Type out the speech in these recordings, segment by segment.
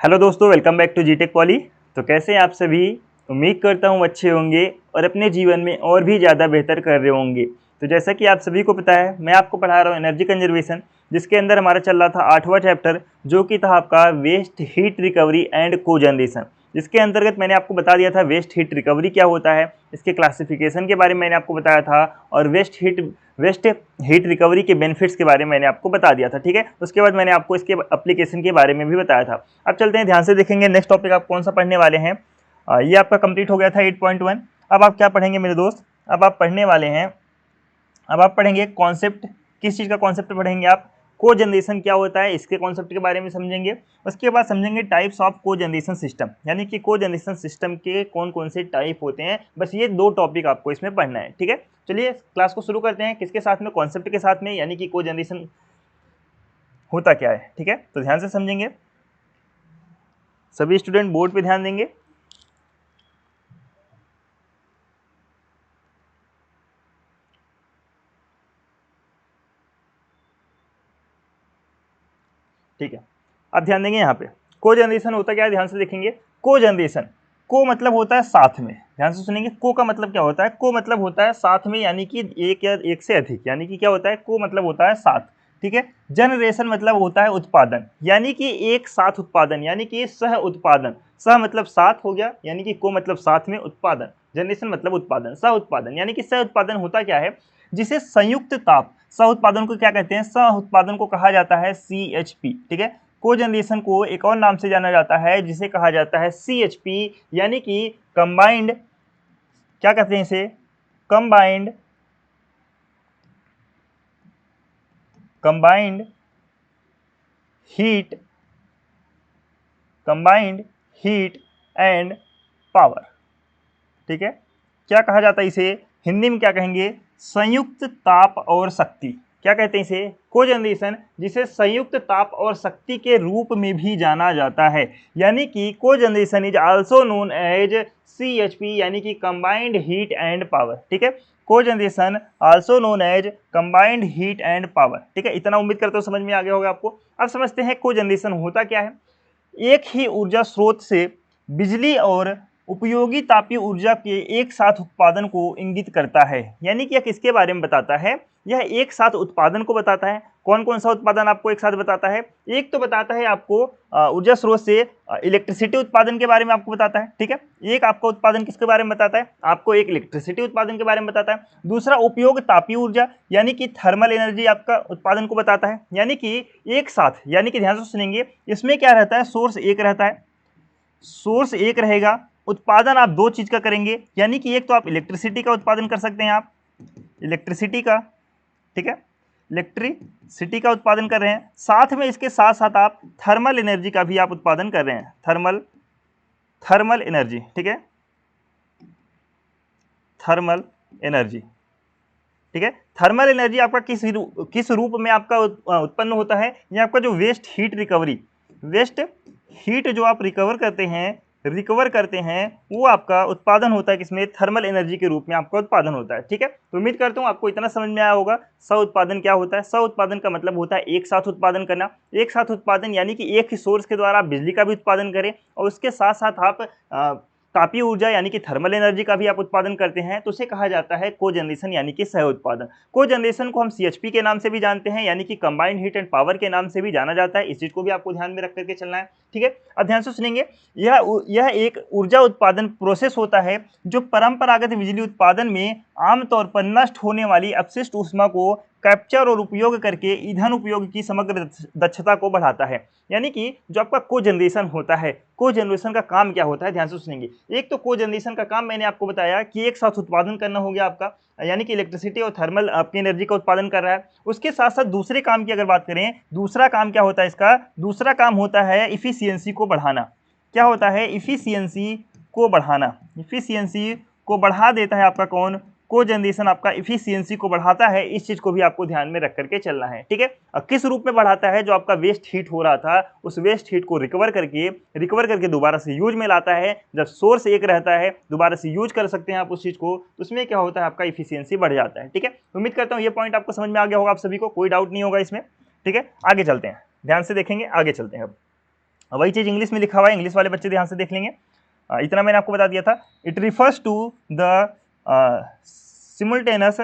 Hello दोस्तों, welcome back to जीटेक poly. तो कैसे हैं आप सभी। उम्मीद करता हूँ अच्छे होंगे और अपने जीवन में और भी ज़्यादा बेहतर कर रहे होंगे। तो जैसा कि आप सभी को पता है, मैं आपको पढ़ा रहा हूँ एनर्जी कंजर्वेशन, जिसके अंदर हमारा चल रहा था 8वां चैप्टर, जो कि था आपका waste heat recovery and cogeneration. जिसके अंतर्गत मैंने आपको बता दिया था वेस्ट हीट रिकवरी क्या होता है, इसके क्लासिफिकेशन के बारे में मैंने आपको बताया था, और वेस्ट हीट रिकवरी के बेनिफिट्स के बारे में मैंने आपको बता दिया था। ठीक है, उसके बाद मैंने आपको इसके एप्लीकेशन के बारे में भी बताया था। अब चलते हैं, ध्यान से देखेंगे नेक्स्ट टॉपिक आप कौन सा पढ़ने वाले हैं। ये आपका कंप्लीट हो गया था 8.1। अब आप क्या पढ़ेंगे मेरे दोस्त, अब आप पढ़ने वाले हैं, अब आप पढ़ेंगे कॉन्सेप्ट। किस चीज़ का कॉन्सेप्ट पढ़ेंगे आप, को जनरेशन क्या होता है, इसके कॉन्सेप्ट के बारे में समझेंगे। उसके बाद समझेंगे टाइप्स ऑफ को जनरेशन सिस्टम, यानी कि को जनरेशन सिस्टम के कौन कौन से टाइप होते हैं। बस ये 2 टॉपिक आपको इसमें पढ़ना है। ठीक है, चलिए क्लास को शुरू करते हैं। किसके साथ में, कॉन्सेप्ट के साथ में, यानी कि को जनरेशन होता क्या है। ठीक है, तो ध्यान से समझेंगे, सभी स्टूडेंट बोर्ड पे ध्यान देंगे। ठीक है, अब ध्यान देंगे यहाँ पे को जनरेशन होता क्या है, ध्यान से देखेंगे। को जनरेशन, को मतलब होता है साथ में। ध्यान से सुनेंगे, को का मतलब क्या होता है, को मतलब होता है साथ में, यानी कि एक या एक से अधिक, यानी कि क्या होता है, को मतलब होता है साथ। ठीक है, जनरेशन मतलब होता है उत्पादन, यानी कि एक साथ उत्पादन, यानी कि सह उत्पादन। सह मतलब साथ हो गया, यानी कि को मतलब साथ में, उत्पादन, जनरेशन मतलब उत्पादन, सह उत्पादन। यानी कि सह उत्पादन होता क्या है, जिसे संयुक्त ताप, सह उत्पादन को क्या कहते हैं, सह उत्पादन को कहा जाता है CHP। ठीक है, को जनरेशन को एक और नाम से जाना जाता है, जिसे कहा जाता है CHP, यानी कि कंबाइंड, क्या कहते हैं इसे, combined combined heat, combined heat and power. ठीक है, क्या कहा जाता है इसे, हिंदी में क्या कहेंगे, संयुक्त ताप और शक्ति। क्या कहते हैं इसे, कोजनरेशन, जिसे संयुक्त ताप और शक्ति के रूप में भी जाना जाता है। यानी कि cogeneration is also known as CHP, यानी कि कंबाइंड हीट एंड पावर। ठीक है, cogeneration also known as combined heat and power. ठीक है, इतना उम्मीद करता हूं समझ में आ गया होगा आपको। अब समझते हैं कोजनरेशन होता क्या है। एक ही ऊर्जा स्रोत से बिजली और उपयोगी तापीय ऊर्जा के एक साथ उत्पादन को इंगित करता है। यानी कि यह किसके बारे में बताता है, यह एक साथ उत्पादन को बताता है। कौन कौन सा उत्पादन आपको एक साथ बताता है, एक तो बताता है आपको ऊर्जा स्रोत से इलेक्ट्रिसिटी उत्पादन के बारे में आपको बताता है। ठीक है, एक आपका उत्पादन किसके बारे में बताता है, आपको एक इलेक्ट्रिसिटी उत्पादन के बारे में बताता है। दूसरा उपयोग तापीय ऊर्जा, यानी कि थर्मल एनर्जी आपका उत्पादन को बताता है। यानी कि एक साथ, यानी कि ध्यान से सुनेंगे, इसमें क्या रहता है, सोर्स एक रहता है, सोर्स एक रहेगा, उत्पादन आप 2 चीज का करेंगे, यानी कि एक तो आप इलेक्ट्रिसिटी का उत्पादन कर सकते हैं, आप इलेक्ट्रिसिटी का, ठीक है, इलेक्ट्रिसिटी का उत्पादन कर रहे हैं, साथ में इसके साथ साथ आप थर्मल एनर्जी का भी आप उत्पादन कर रहे हैं, थर्मल एनर्जी। ठीक है, थर्मल एनर्जी। ठीक है, थर्मल एनर्जी आपका किस रूप में आपका उत्पन्न होता है, ये आपका जो waste heat recovery, waste heat जो आप रिकवर करते हैं, वो आपका उत्पादन होता है किसमें, थर्मल एनर्जी के रूप में आपका उत्पादन होता है। ठीक है, तो उम्मीद करता हूं आपको इतना समझ में आया होगा। सह उत्पादन क्या होता है, सह उत्पादन का मतलब होता है एक साथ उत्पादन करना। एक साथ उत्पादन यानी कि एक ही सोर्स के द्वारा आप बिजली का भी उत्पादन करें, और उसके साथ साथ आप तापीय ऊर्जा यानी कि थर्मल एनर्जी का भी आप उत्पादन करते हैं, तो उसे कहा जाता है कोजनरेशन, यानी कि सह उत्पादन। कोजनरेशन को हम CHP के नाम से भी जानते हैं, यानी कि कंबाइंड हीट एंड पावर के नाम से भी जाना जाता है। इस चीज को भी आपको ध्यान में रख करके चलना है। ठीक है, अब ध्यान से सुनेंगे, यह एक ऊर्जा उत्पादन प्रोसेस होता है, जो परंपरागत बिजली उत्पादन में आमतौर पर नष्ट होने वाली अपशिष्ट ऊष्मा को कैप्चर और उपयोग करके ईंधन उपयोग की समग्र दक्षता को बढ़ाता है। यानी कि जो आपका कोजनरेशन होता है, कोजनरेशन का काम क्या होता है, ध्यान से सुनेंगे। एक तो कोजनरेशन का काम मैंने आपको बताया कि एक साथ उत्पादन करना हो गया आपका, यानी कि इलेक्ट्रिसिटी और थर्मल आपकी एनर्जी का उत्पादन कर रहा है। उसके साथ साथ दूसरे काम की अगर बात करें, दूसरा काम क्या होता है इसका, दूसरा काम होता है इफिशियंसी को बढ़ाना। क्या होता है, इफिशियंसी को बढ़ाना, इफिशियंसी को बढ़ा देता है आपका कौन, कोजनरेशन आपका इफिशियंसी को बढ़ाता है। इस चीज को भी आपको ध्यान में रख करके चलना है। ठीक है, किस रूप में बढ़ाता है, जो आपका वेस्ट हीट हो रहा था, उस वेस्ट हीट को रिकवर करके दोबारा से यूज में लाता है। जब सोर्स एक रहता है, दोबारा से यूज कर सकते हैं आप उस चीज को, तो उसमें क्या होता है, आपका इफिशियंसी बढ़ जाता है। ठीक है, उम्मीद करता हूं ये पॉइंट आपको समझ में आ गया होगा, आप सभी को कोई डाउट नहीं होगा इसमें। ठीक है, आगे चलते हैं, ध्यान से देखेंगे, आगे चलते हैं। अब वही चीज़ इंग्लिश में लिखा हुआ है, इंग्लिश वाले बच्चे ध्यान से देख लेंगे। इतना मैंने आपको बता दिया था। It refers to the simultaneous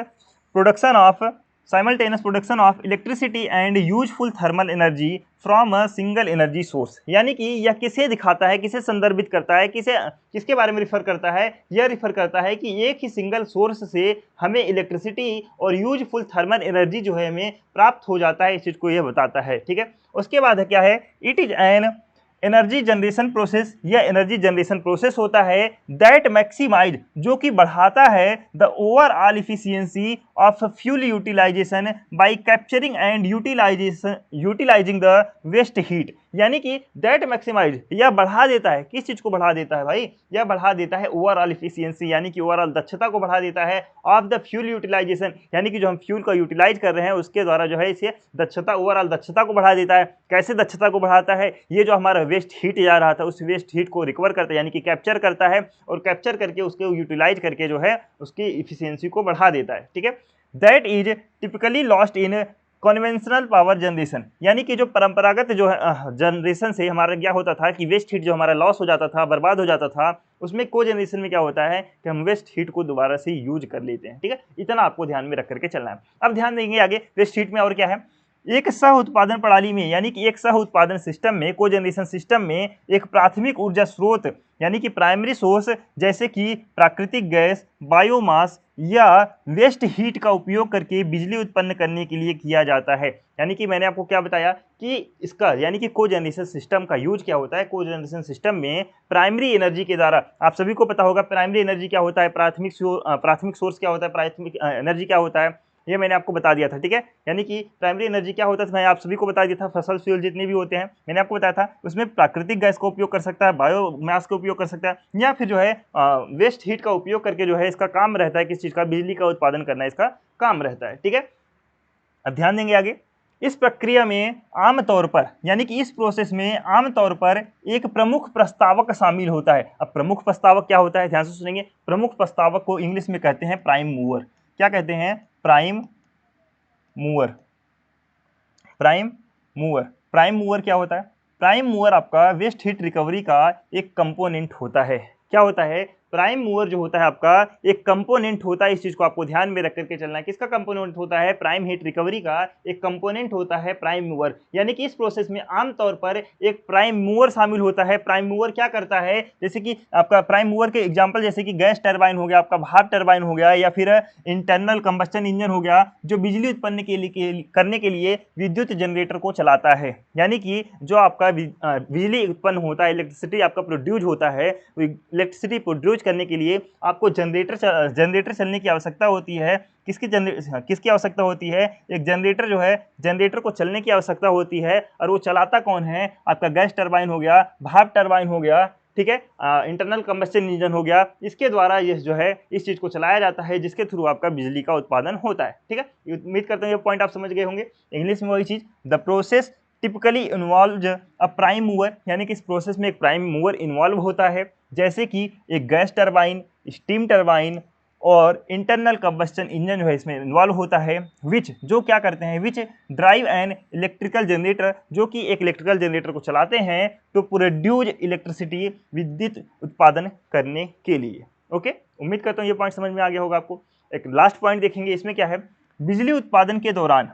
production of electricity and useful thermal energy from a single energy source. यानी कि यह किसे दिखाता है, किसे संदर्भित करता है, किसके बारे में रिफर करता है? यह रिफर करता है कि एक ही सिंगल सोर्स से हमें इलेक्ट्रिसिटी और यूजफुल थर्मल एनर्जी जो है हमें प्राप्त हो जाता है, इस चीज़ को यह बताता है। ठीक है, उसके बाद क्या है? It is an energy generation process, यह एनर्जी जनरेशन प्रोसेस होता है दैट मैक्सिमाइज, जो कि बढ़ाता है the overall efficiency of fuel utilization by capturing and utilizing the waste heat. यानी कि दैट मैक्सिमाइज, यह बढ़ा देता है, किस चीज को बढ़ा देता है भाई? यह बढ़ा देता है ओवरऑल इफिशियंसी, यानी कि ओवरऑल दक्षता को बढ़ा देता है ऑफ द फ्यूल यूटिलाइजेशन, यानी कि जो हम फ्यूल का यूटिलाइज कर रहे हैं उसके द्वारा जो है इसे दक्षता, ओवरऑल दक्षता को बढ़ा देता है। कैसे दक्षता को बढ़ाता है? ये जो हमारा वेस्ट हीट जा रहा था उस वेस्ट हीट को रिकवर करता है, यानी कि कैप्चर करता है, और कैप्चर करके उसको यूटिलाइज करके जो है उसकी इफिशियंसी को बढ़ा देता है। ठीक है, that is typically lost in conventional power generation, यानी कि जो परंपरागत जो है जनरेशन से हमारा क्या होता था कि वेस्ट हीट जो हमारा लॉस हो जाता था, बर्बाद हो जाता था, उसमें को जनरेशन में क्या होता है कि हम वेस्ट हीट को दोबारा से यूज कर लेते हैं। ठीक है, इतना आपको ध्यान में रख करके चलना है। अब ध्यान देंगे आगे वेस्ट हीट में और क्या है। एक सह उत्पादन प्रणाली में, यानी कि एक सह उत्पादन सिस्टम में, कोजेनरेशन सिस्टम में एक प्राथमिक ऊर्जा स्रोत यानी कि प्राइमरी सोर्स जैसे कि प्राकृतिक गैस, बायोमास या वेस्ट हीट का उपयोग करके बिजली उत्पन्न करने के लिए किया जाता है। यानी कि मैंने आपको क्या बताया कि इसका यानी कि कोजेनरेशन सिस्टम का यूज क्या होता है। कोजेनरेशन सिस्टम में प्राइमरी एनर्जी के द्वारा, आप सभी को पता होगा प्राइमरी एनर्जी क्या होता है, प्राथमिक सोर्स क्या होता है, प्राथमिक एनर्जी क्या होता है, ये मैंने आपको बता दिया था। ठीक है, यानी कि प्राइमरी एनर्जी क्या होता है मैं आप सभी को बता दिया था। फसल फ्यूल जितने भी होते हैं मैंने आपको बताया था, उसमें प्राकृतिक गैस का उपयोग कर सकता है, बायोमास का उपयोग कर सकता है, या फिर जो है वेस्ट हीट का उपयोग करके जो है इसका काम रहता है किस चीज़ का, बिजली का उत्पादन करना इसका काम रहता है। ठीक है, अब ध्यान देंगे आगे। इस प्रक्रिया में आमतौर पर, यानी कि इस प्रोसेस में आमतौर पर एक प्रमुख प्रस्तावक शामिल होता है। अब प्रमुख प्रस्तावक क्या होता है, ध्यान से सुनेंगे। प्रमुख प्रस्तावक को इंग्लिश में कहते हैं प्राइम मूवर। क्या कहते हैं? Prime mover. Prime mover, prime mover क्या होता है? प्राइम मूवर आपका वेस्ट हीट रिकवरी का एक कंपोनेंट होता है। क्या होता है? प्राइम मूवर जो होता है आपका एक कंपोनेंट होता है। इस चीज को आपको ध्यान में रख करके चलना है। किसका कंपोनेंट होता है? प्राइम हीट रिकवरी का एक कंपोनेंट होता है प्राइम मूवर। यानी कि इस प्रोसेस में आमतौर पर एक प्राइम मूवर शामिल होता है। प्राइम मूवर क्या करता है? जैसे कि आपका प्राइम मूवर के एग्जांपल जैसे कि गैस टरबाइन हो गया, आपका भाप टरबाइन हो गया, या फिर इंटरनल कंबस्टन इंजन हो गया, जो बिजली उत्पन्न करने के लिए विद्युत जनरेटर को चलाता है। यानी कि जो आपका बिजली उत्पन्न होता है, इलेक्ट्रिसिटी आपका प्रोड्यूस होता है, इलेक्ट्रिसिटी प्रोड्यूस करने के लिए आपको जनरेटर चलने की आवश्यकता होती है। किसकी आवश्यकता होती है? एक जनरेटर जो है, जनरेटर को चलने की आवश्यकता होती है। और वो चलाता कौन है? आपका गैस टरबाइन हो गया, भाप टरबाइन हो गया, ठीक है, इंटरनल कंबस्शन इंजन हो गया। इसके द्वारा ये जो है इस चीज को चलाया जाता है, जिसके थ्रू आपका बिजली का उत्पादन होता है। ठीक है, उम्मीद करते हैं ये पॉइंट आप समझ गए होंगे। इंग्लिश में वही चीज, the process typically involve a prime mover, यानी कि इस प्रोसेस में एक प्राइम मूवर इन्वॉल्व होता है, जैसे कि एक गैस टरबाइन, स्टीम टरबाइन और इंटरनल कंबस्टन इंजन जो है इसमें इन्वॉल्व होता है। विच, जो क्या करते हैं, which drive an electrical generator, जो कि एक इलेक्ट्रिकल जनरेटर को चलाते हैं तो प्रोड्यूस इलेक्ट्रिसिटी, विद्युत उत्पादन करने के लिए। ओके, उम्मीद करता हूँ ये पॉइंट समझ में आ गया होगा आपको। एक लास्ट पॉइंट देखेंगे, इसमें क्या है, बिजली उत्पादन के दौरान,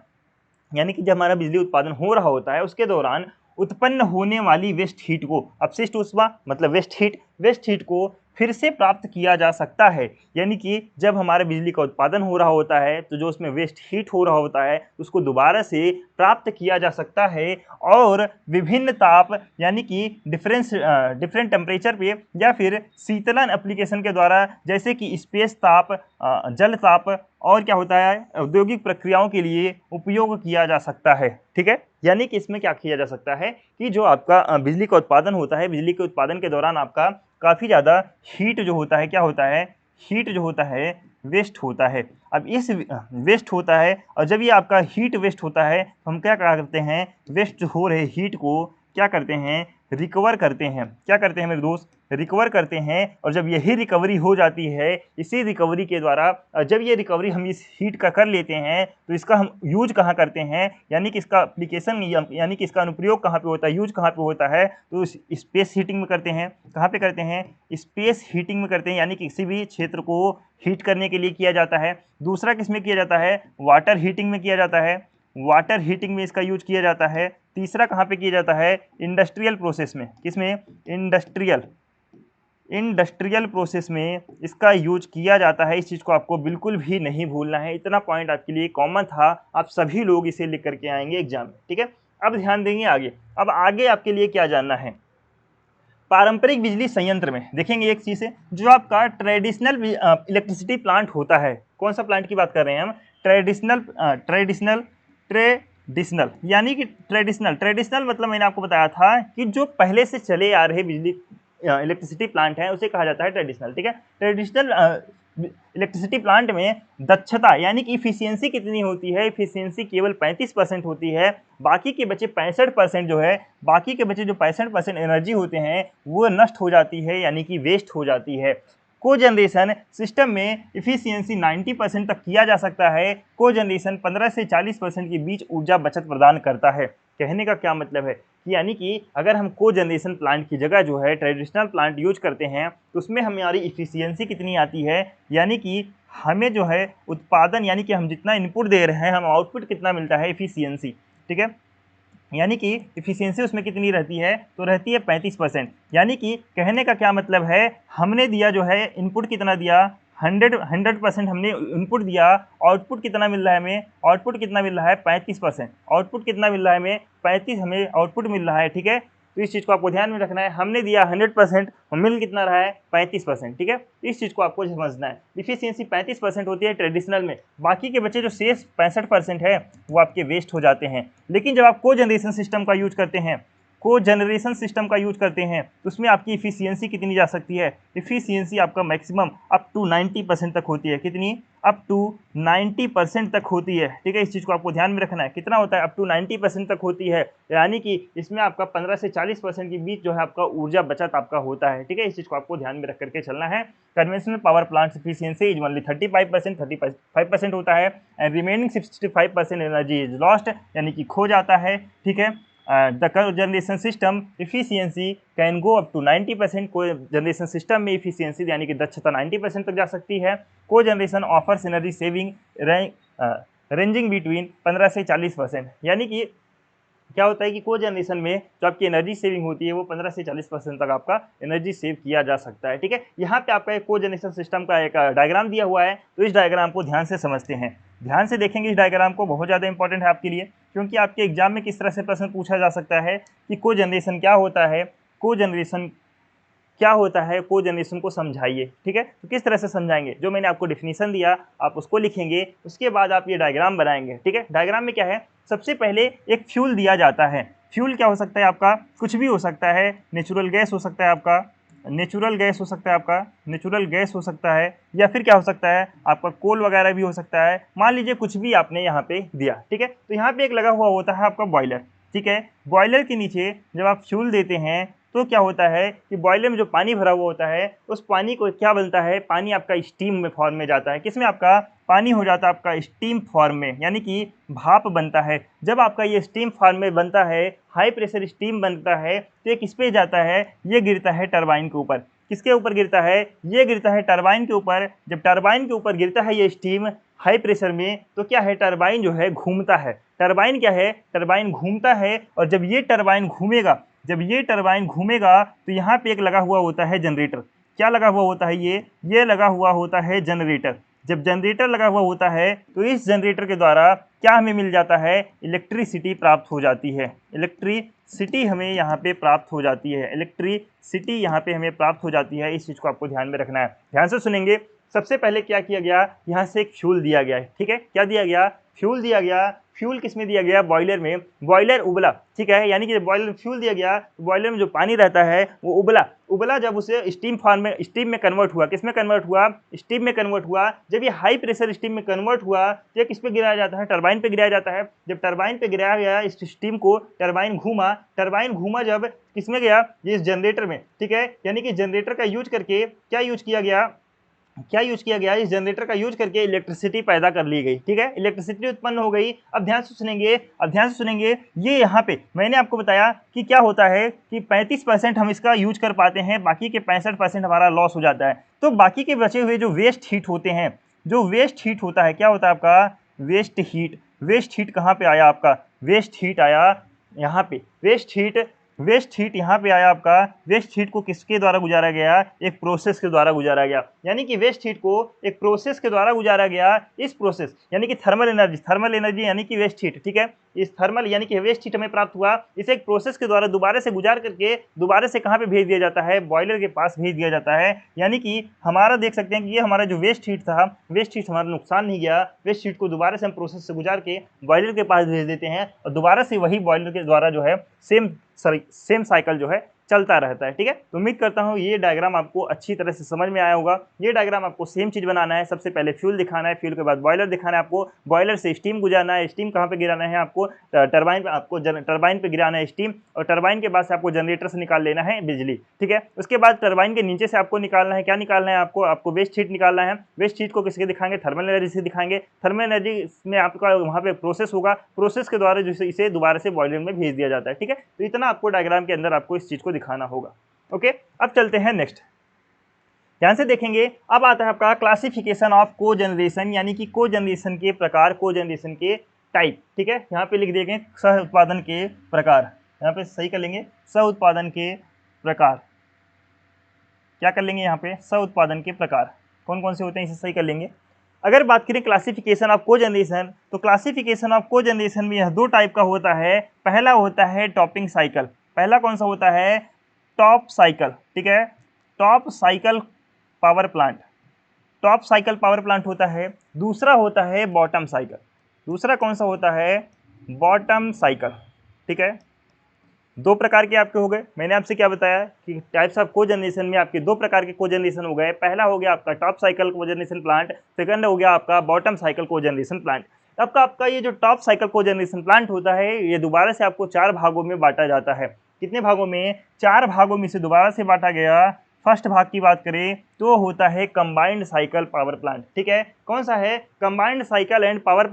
यानी कि जब हमारा बिजली उत्पादन हो रहा होता है उसके दौरान उत्पन्न होने वाली वेस्ट हीट को, अपशिष्ट ऊष्मा मतलब वेस्ट हीट को फिर से प्राप्त किया जा सकता है। यानी कि जब हमारे बिजली का उत्पादन हो रहा होता है तो जो उसमें वेस्ट हीट हो रहा होता है उसको दोबारा से प्राप्त किया जा सकता है, और विभिन्न ताप यानी कि डिफरेंट टेम्परेचर पे, या फिर शीतलन एप्लीकेशन के द्वारा, जैसे कि स्पेस ताप, जल ताप, और क्या होता है, औद्योगिक प्रक्रियाओं के लिए उपयोग किया जा सकता है। ठीक है, यानी कि इसमें क्या किया जा सकता है कि जो आपका बिजली का उत्पादन होता है, बिजली के उत्पादन के दौरान आपका काफ़ी ज़्यादा हीट जो होता है, क्या होता है, हीट जो होता है वेस्ट होता है। अब इस वेस्ट होता है, और जब ये आपका हीट वेस्ट होता है तो हम क्या करते हैं, वेस्ट हो रहे हीट को क्या करते हैं, रिकवर करते हैं। क्या करते हैं मेरे दोस्त? रिकवर करते हैं। और जब यही रिकवरी हो जाती है, इसी रिकवरी के द्वारा जब ये रिकवरी हम इस हीट का कर लेते हैं तो इसका हम यूज कहाँ करते हैं, यानी कि इसका एप्लीकेशन यानी कि इसका अनुप्रयोग कहाँ पे होता है, यूज कहाँ पे होता है? तो स्पेस हीटिंग में करते हैं। कहाँ पे करते हैं? स्पेस हीटिंग में करते हैं, यानी कि किसी भी क्षेत्र को हीट करने के लिए किया जाता है। दूसरा किस में किया जाता है? वाटर हीटिंग में किया जाता है। वाटर हीटिंग में इसका यूज किया जाता है। तीसरा कहाँ पे किया जाता है? इंडस्ट्रियल प्रोसेस में। किसमें? इंडस्ट्रियल प्रोसेस में इसका यूज किया जाता है। इस चीज़ को आपको बिल्कुल भी नहीं भूलना है। इतना पॉइंट आपके लिए कॉमन था, आप सभी लोग इसे लिख करके आएंगे एग्जाम में, ठीक है। अब ध्यान देंगे आगे। अब आगे आपके लिए क्या जानना है? पारंपरिक बिजली संयंत्र में देखेंगे एक चीज़ है, जो आपका ट्रेडिशनल इलेक्ट्रिसिटी प्लांट होता है। कौन सा प्लांट की बात कर रहे हैं हम? ट्रेडिशनल यानी कि ट्रेडिशनल मतलब मैंने आपको बताया था कि जो पहले से चले आ रहे बिजली इलेक्ट्रिसिटी प्लांट है उसे कहा जाता है ट्रेडिशनल, ठीक है। ट्रेडिशनल इलेक्ट्रिसिटी प्लांट में दक्षता यानी कि इफिशियंसी कितनी होती है? इफिशियंसी केवल 35% होती है। बाकी के बचे 65% जो है, बाकी के बचे जो 65% एनर्जी होते हैं वो नष्ट हो जाती है, यानी कि वेस्ट हो जाती है। कोजनरेशन सिस्टम में इफिशियंसी 90% तक किया जा सकता है। कोजनरेशन 15 से 40% के बीच ऊर्जा बचत प्रदान करता है। कहने का क्या मतलब है कि यानी कि अगर हम कोजनरेशन प्लांट की जगह जो है ट्रेडिशनल प्लांट यूज करते हैं तो उसमें हमारी इफिशियंसी कितनी आती है, यानी कि हमें जो है उत्पादन यानी कि हम जितना इनपुट दे रहे हैं हम आउटपुट कितना मिलता है, इफिशियंसी, ठीक है। यानी कि इफिशियंसी उसमें कितनी रहती है? तो रहती है 35%। यानी कि कहने का क्या मतलब है, हमने दिया जो है इनपुट कितना दिया, 100% हमने इनपुट दिया, आउटपुट कितना मिल रहा है हमें? आउटपुट कितना मिल रहा है? 35%। आउटपुट कितना मिल रहा है हमें? 35 हमें आउटपुट मिल रहा है, ठीक है। तो इस चीज़ को आपको ध्यान में रखना है। हमने दिया 100% और मिल कितना रहा है? 35%, ठीक है। इस चीज़ को आपको समझना है। इफिशियंसी 35% होती है ट्रेडिशनल में, बाकी के बचे जो शेष 65% है वो आपके वेस्ट हो जाते हैं। लेकिन जब आप कोजनरेशन सिस्टम का यूज करते हैं, कोजनरेशन सिस्टम का यूज करते हैं तो उसमें आपकी इफिशियंसी कितनी जा सकती है? इफिशियंसी आपका मैक्सिमम अप टू 90% तक होती है। कितनी? अप टू 90% तक होती है, ठीक है। इस चीज़ को आपको ध्यान में रखना है। कितना होता है? अप टू 90% तक होती है, यानी कि इसमें आपका 15 से 40% के बीच जो है आपका ऊर्जा बचत आपका होता है, ठीक है। इस चीज़ को आपको ध्यान में रख करके चलना है। Conventional power plant efficiency is only 35% होता है and remaining 65% energy is lost, यानी कि खो जाता है, ठीक है। The cogeneration system efficiency can go up to 90%। Cogeneration system में इफिशियंसी यानी कि दक्षता 90% तक जा सकती है। Cogeneration offers energy saving ranging between 15 से 40%। यानी कि क्या होता है कि कोजनरेशन में जो आपकी एनर्जी सेविंग होती है वो 15 से 40% तक आपका एनर्जी सेव किया जा सकता है, ठीक है। यहाँ पे आपका एक कोजनरेशन सिस्टम का एक डायग्राम दिया हुआ है, तो इस डायग्राम को ध्यान से समझते हैं। ध्यान से देखेंगे इस डायग्राम को, बहुत ज़्यादा इंपॉर्टेंट है आपके लिए, क्योंकि आपके एग्जाम में किस तरह से प्रश्न पूछा जा सकता है कि कोजनरेशन क्या होता है, कोजनरेशन क्या होता है, कोजनरेशन को समझाइए, ठीक है। तो किस तरह से समझाएंगे? जो मैंने आपको डेफिनेशन दिया आप उसको लिखेंगे, उसके बाद आप ये डायग्राम बनाएंगे, ठीक है। डायग्राम में क्या है? सबसे पहले एक फ्यूल दिया जाता है। फ्यूल क्या हो सकता है आपका? कुछ भी हो सकता है। नेचुरल गैस हो सकता है आपका, नेचुरल गैस हो सकता है आपका, नेचुरल गैस हो सकता है, या फिर क्या हो सकता है आपका कोल वगैरह भी हो सकता है। मान लीजिए कुछ भी आपने यहाँ पे दिया, ठीक है। तो यहाँ पे एक लगा हुआ होता है आपका बॉयलर, ठीक है। बॉयलर के नीचे जब आप फ्यूल देते हैं तो क्या होता है कि बॉयलर में जो पानी भरा हुआ होता है उस पानी को क्या बनता है? पानी आपका स्टीम में फॉर्म में जाता है। किसमें? आपका पानी हो जाता है आपका स्टीम फॉर्म में, यानी कि भाप बनता है। जब आपका ये स्टीम फॉर्म में बनता है, हाई प्रेशर स्टीम बनता है, तो ये किस पे जाता है? ये गिरता है टरबाइन के ऊपर। किसके ऊपर गिरता है? ये गिरता है टरबाइन के ऊपर। जब टरबाइन के ऊपर गिरता है ये स्टीम हाई प्रेशर में, तो क्या है? टरबाइन जो है घूमता है। टरबाइन क्या है? टरबाइन घूमता है। और जब ये टरबाइन घूमेगा, जब ये टरबाइन घूमेगा तो यहाँ पे एक लगा हुआ होता है जनरेटर। क्या लगा हुआ होता है? ये लगा हुआ होता है जनरेटर। जब जनरेटर लगा हुआ होता है तो इस जनरेटर के द्वारा क्या हमें मिल जाता है? इलेक्ट्रिसिटी प्राप्त हो जाती है। इलेक्ट्रिसिटी हमें यहाँ पे प्राप्त हो जाती है, इलेक्ट्रिसिटी यहाँ पे हमें प्राप्त हो जाती है। इस चीज़ को आपको ध्यान में रखना है। ध्यान से सुनेंगे। सबसे पहले क्या किया गया, यहाँ से एक फ्यूल दिया गया है, ठीक है, क्या दिया गया, फ्यूल दिया गया। फ्यूल किस में दिया गया, बॉयलर में, बॉयलर उबला, ठीक है, यानी कि बॉयलर फ्यूल दिया गया, बॉयलर में जो पानी रहता है वो उबला, उबला जब उसे स्टीम फॉर्म में, स्टीम में कन्वर्ट हुआ, किस में कन्वर्ट हुआ, स्टीम में कन्वर्ट हुआ। जब ये हाई प्रेशर स्टीम में कन्वर्ट हुआ तो ये किस पे गिराया जाता है, टरबाइन पे गिराया जाता है। जब टरबाइन पे गिराया गया इस स्टीम को, टरबाइन घूमा, टरबाइन घूमा जब किसमें गया, ये इस जनरेटर में, ठीक है, यानी कि जनरेटर का यूज करके क्या यूज किया गया, क्या यूज किया गया, इस जनरेटर का यूज करके इलेक्ट्रिसिटी पैदा कर ली गई, ठीक है, इलेक्ट्रिसिटी उत्पन्न हो गई। अब ध्यान से सुनेंगे, अब ध्यान से सुनेंगे, ये यहाँ पे मैंने आपको बताया कि क्या होता है कि 35% हम इसका यूज कर पाते हैं, बाकी के 65% हमारा लॉस हो जाता है। तो बाकी के बचे हुए जो वेस्ट हीट होते हैं, जो वेस्ट हीट होता है, क्या होता है आपका, वेस्ट हीट। वेस्ट हीट कहाँ पे आया आपका, वेस्ट हीट आया यहाँ पे, वेस्ट हीट, वेस्ट हीट यहाँ पे आया आपका। वेस्ट हीट को किसके द्वारा गुजारा गया, एक प्रोसेस के द्वारा गुजारा गया, यानी कि वेस्ट हीट को एक प्रोसेस के द्वारा गुजारा गया। इस प्रोसेस यानी कि थर्मल एनर्जी, थर्मल एनर्जी यानी कि वेस्ट हीट, ठीक है, इस थर्मल यानी कि वेस्ट हीट हमें प्राप्त हुआ, इसे एक प्रोसेस के द्वारा दोबारा से गुजार करके दोबारा से कहाँ पे भेज दिया जाता है, बॉयलर के पास भेज दिया जाता है। यानी कि हमारा देख सकते हैं कि ये हमारा जो वेस्ट हीट था, वेस्ट हीट हमारा नुकसान नहीं गया, वेस्ट हीट को दोबारा से हम प्रोसेस से गुजार के बॉयलर के पास भेज देते हैं और दोबारा से वही बॉयलर के द्वारा जो है सेम साइकिल जो है चलता रहता है, ठीक है। तो उम्मीद करता हूँ ये डायग्राम आपको अच्छी तरह से समझ में आया होगा। ये डायग्राम आपको सेम चीज बनाना है, सबसे पहले फ्यूल दिखाना है, फ्यूल के बाद बॉयलर दिखाना है आपको, बॉयलर से स्टीम गुजारना है, स्टीम कहाँ पे गिराना है आपको, टरबाइन पे, आपको टरबाइन पे गिराना है स्टीम, और टरबाइन के बाद से आपको जनरेटर से निकाल लेना है बिजली, ठीक है। उसके बाद टरबाइन के नीचे से आपको निकालना है, क्या निकालना है आपको वेस्ट हीट निकालना है। वेस्ट हीट को किसके दिखाएंगे, थर्मल एनर्जी से दिखाएंगे। थर्मल एनर्जी में आपका वहाँ पे प्रोसेस होगा, प्रोसेस के द्वारा जो इसे दोबारा से बॉयलर में भेज दिया जाता है, ठीक है। तो इतना आपको डायग्राम के अंदर आपको इस चीज को दिखाना होगा। ओके, अब चलते हैं नेक्स्ट, ध्यान से देखेंगे। अब आता है आपका क्लासिफिकेशन ऑफ को जनरेशन, यानी कि को जनरेशन के प्रकार, को जनरेशन के टाइप, ठीक है। यहाँ पे लिख देंगे सह उत्पादन के प्रकार, यहाँ पे सही कर लेंगे, सह उत्पादन के प्रकार, क्या कर लेंगे यहाँ पे, सह उत्पादन के प्रकार कौन कौन से होते हैं, इसे सही कर लेंगे। अगर बात करें क्लासिफिकेशन ऑफ को जनरेशन, तो क्लासिफिकेशन ऑफ को जनरेशन में यह दो टाइप का होता है। पहला होता है टॉपिंग साइकिल, पहला कौन सा होता है, टॉप साइकिल, ठीक है, top cycle power plant, top cycle power plant होता है। दूसरा होता है बॉटम साइकिल, दूसरा कौन सा होता है, बॉटम साइकिल, ठीक है। दो प्रकार के आपके हो गए। मैंने आपसे क्या बताया कि टाइप्स ऑफ कोजनरेशन में आपके दो प्रकार के कोजनरेशन हो गए। पहला हो गया आपका top cycle cogeneration plant, second हो गया आपका बॉटम साइकिल कोजनरेशन प्लांट। आपका ये जो टॉप साइकिल कोजनरेशन प्लांट होता है, ये दोबारा से आपको 4 भागों में बांटा जाता है। कितने भागों में, 4 भागों में से दोबारा से बांटा गया। फर्स्ट भाग की बात करें तो होता है कंबाइंड साइकिल पावर प्लांट, ठीक है। कौन सा है, combined cycle and power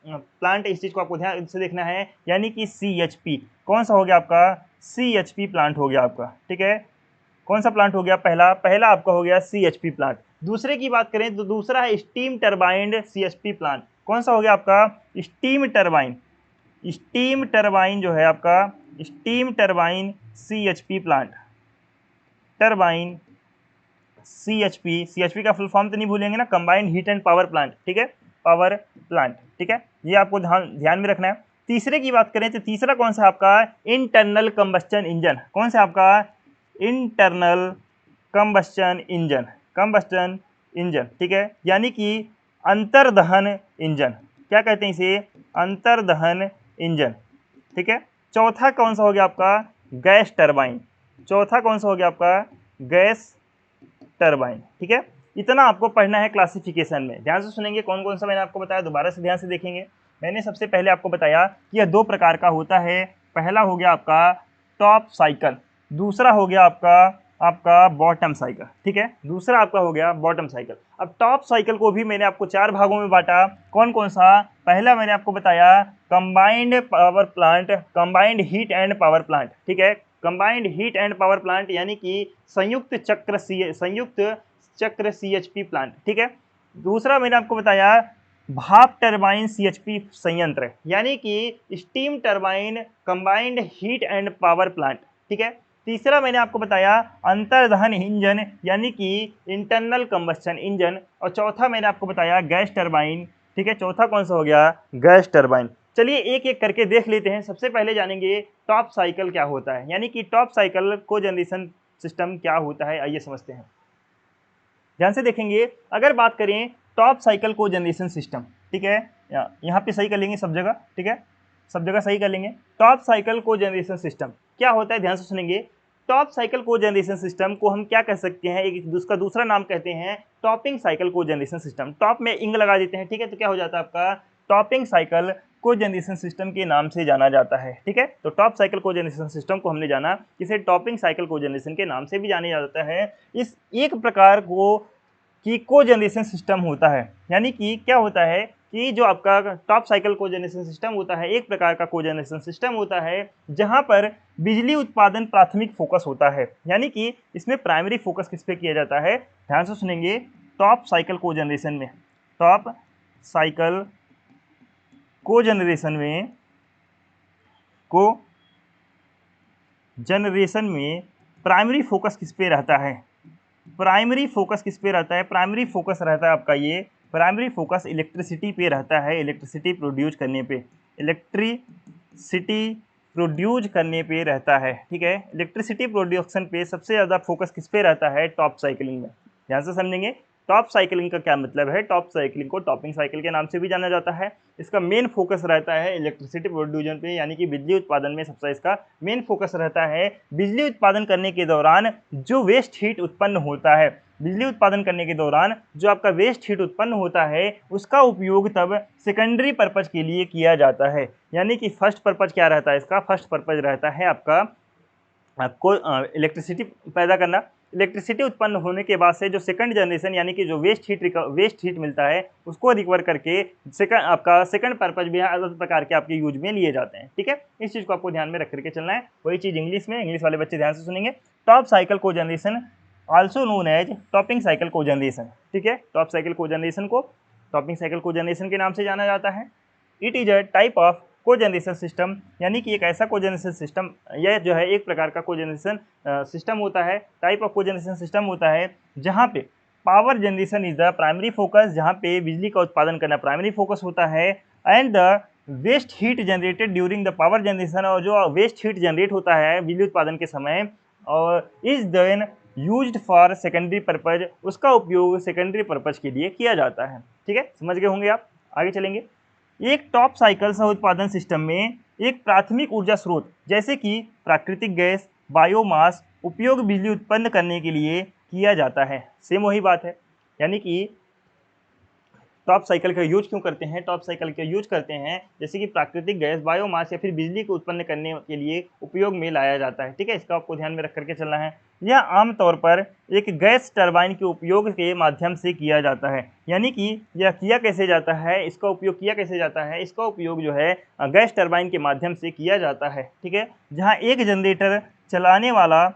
plant, इस चीज को आपको ध्यान से देखना है, यानी कि CHP। कौन सा हो गया आपका, CHP प्लांट हो गया आपका, ठीक है। कौन सा प्लांट हो गया, पहला आपका हो गया CHP प्लांट। दूसरे की बात करें तो दूसरा है स्टीम टरबाइन CHP प्लांट। कौन सा हो गया आपका, स्टीम टरबाइन, स्टीम टरबाइन जो है आपका, steam turbine CHP plant, turbine CHP का फुल फॉर्म तो नहीं भूलेंगे ना, combined heat and power plant, ठीक है, पावर प्लांट, ठीक है, ये आपको ध्यान में रखना है। तीसरे की बात करें तो तीसरा कौन सा आपका, इंटरनल कंबस्टन इंजन। कौन सा आपका, internal combustion engine, combustion engine, ठीक है, यानी कि अंतर्दहन इंजन, क्या कहते हैं इसे, अंतर्दहन इंजन, ठीक है। चौथा कौन सा हो गया आपका, गैस टरबाइन, चौथा कौन सा हो गया आपका, गैस टरबाइन, ठीक है। इतना आपको पढ़ना है क्लासिफिकेशन में। ध्यान से सुनेंगे कौन कौन सा मैंने आपको बताया, दोबारा से ध्यान से देखेंगे। मैंने सबसे पहले आपको बताया कि यह दो प्रकार का होता है। पहला हो गया आपका टॉप साइकिल, दूसरा हो गया आपका बॉटम साइकिल, ठीक है, दूसरा आपका हो गया बॉटम साइकिल। अब टॉप साइकिल को भी मैंने आपको 4 भागों में बांटा। कौन कौन सा, पहला मैंने आपको बताया combined power plant, combined heat and power plant, ठीक है, combined heat and power plant, यानी कि संयुक्त चक्र CHP प्लांट, ठीक है। दूसरा मैंने आपको बताया भाप टरबाइन CHP संयंत्र, यानी कि steam turbine combined heat and power plant, ठीक है। तीसरा मैंने आपको बताया अंतर्दहन इंजन, यानी कि इंटरनल कंबस्टन इंजन, और चौथा मैंने आपको बताया गैस टरबाइन, ठीक है, चौथा कौन सा हो गया, गैस टरबाइन। चलिए एक एक करके देख लेते हैं। सबसे पहले जानेंगे टॉप साइकिल क्या होता है, यानी कि top cycle cogeneration system क्या होता है, आइए समझते हैं। ध्यान से देखेंगे, अगर बात करें टॉप साइकिल कोजनरेशन सिस्टम, ठीक है, यहाँ पे सही कर लेंगे सब जगह, ठीक है, सब जगह सही कर लेंगे। टॉप साइकिल कोजनरेशन सिस्टम क्या होता है, ध्यान से सुनेंगे। टॉप साइकिल कोजनरेशन सिस्टम को हम क्या कह सकते हैं, एक उसका दूसरा नाम कहते हैं topping cycle cogeneration system. Top में इंग लगा देते हैं, ठीक है, तो क्या हो जाता है आपका टॉपिंग साइकिल कोजनरेशन सिस्टम के नाम से जाना जाता है, ठीक है। तो टॉप साइकिल कोजनरेशन सिस्टम को हमने जाना, इसे टॉपिंग साइकिल कोजनरेशन के नाम से भी जाना जाता है। इस एक प्रकार को की कोजनरेशन सिस्टम होता है, यानी कि क्या होता है कि जो आपका टॉप साइकिल कोजनरेशन सिस्टम होता है, एक प्रकार का कोजनरेशन सिस्टम होता है जहां पर बिजली उत्पादन प्राथमिक फोकस होता है, यानी कि इसमें प्राइमरी फोकस किस पे किया जाता है, ध्यान से सुनेंगे। टॉप साइकिल कोजनरेशन में, टॉप साइकिल कोजनरेशन में प्राइमरी फोकस किस पे रहता है, प्राइमरी फोकस किस पे रहता है, प्राइमरी फोकस रहता है आपका ये, प्राइमरी फोकस इलेक्ट्रिसिटी पे रहता है, इलेक्ट्रिसिटी प्रोड्यूस करने पे, इलेक्ट्रिसिटी प्रोड्यूस करने पे रहता है, ठीक है। इलेक्ट्रिसिटी प्रोड्यूक्शन पे सबसे ज़्यादा फोकस किस पे रहता है, टॉप साइकिलिंग में। ध्यान से समझेंगे टॉप साइकिलिंग का क्या मतलब है। टॉप साइकिलिंग को टॉपिंग साइकिल के नाम से भी जाना जाता है। इसका मेन फोकस रहता है इलेक्ट्रिसिटी प्रोड्यूजन पे, यानी कि बिजली उत्पादन में सबसे इसका मेन फोकस रहता है। बिजली उत्पादन करने के दौरान जो वेस्ट हीट उत्पन्न होता है, बिजली उत्पादन करने के दौरान जो आपका वेस्ट हीट उत्पन्न होता है, उसका उपयोग तब सेकेंडरी पर्पज के लिए किया जाता है। यानी कि फर्स्ट पर्पज क्या रहता है, इसका फर्स्ट पर्पज रहता है आपको इलेक्ट्रिसिटी पैदा करना। इलेक्ट्रिसिटी उत्पन्न होने के बाद से जो सेकंड जनरेशन, यानी कि जो वेस्ट हीट मिलता है, उसको रिकवर करके सेकंड पर्पज भी अलग प्रकार के आपके यूज में लिए जाते हैं, ठीक है। इस चीज़ को आपको ध्यान में रख करके चलना है। वही चीज़ इंग्लिश में, इंग्लिश वाले बच्चे ध्यान से सुनेंगे। Top cycle cogeneration also known as topping cycle cogeneration, ठीक है। टॉप साइकिल कोजनरेशन को टॉपिंग साइकिल कोजनरेशन के नाम से जाना जाता है। It is a type of cogeneration system, यानी कि एक ऐसा कोजनरेशन सिस्टम, यह जो है एक प्रकार का कोजनरेशन सिस्टम होता है, टाइप ऑफ कोजनरेशन सिस्टम होता है जहाँ पे power generation is the primary focus, जहाँ पे बिजली का उत्पादन करना प्राइमरी फोकस होता है, and the waste heat generated during the power generation, और जो वेस्ट हीट जनरेट होता है बिजली उत्पादन के समय और is then used for secondary purpose, उसका उपयोग सेकेंडरी पर्पज के लिए किया जाता है, ठीक है। समझ गए होंगे आप। आगे चलेंगे। एक टॉप साइकिल सह उत्पादन सिस्टम में एक प्राथमिक ऊर्जा स्रोत जैसे कि प्राकृतिक गैस, बायोमास उपयोग बिजली उत्पन्न करने के लिए किया जाता है। सेम वही बात है, यानी कि टॉप साइकिल का यूज क्यों करते हैं, टॉप साइकिल का यूज करते हैं जैसे कि प्राकृतिक गैस, बायोमास या फिर बिजली को उत्पन्न करने के लिए उपयोग में लाया जाता है, ठीक है। इसका आपको ध्यान में रख करके चलना है। यह आमतौर पर एक गैस टरबाइन के उपयोग के माध्यम से किया जाता है, यानी कि यह किया कैसे जाता है, इसका उपयोग किया कैसे जाता है, इसका उपयोग जो है गैस टरबाइन के माध्यम से किया जाता है, ठीक है। जहाँ एक जनरेटर चलाने वाला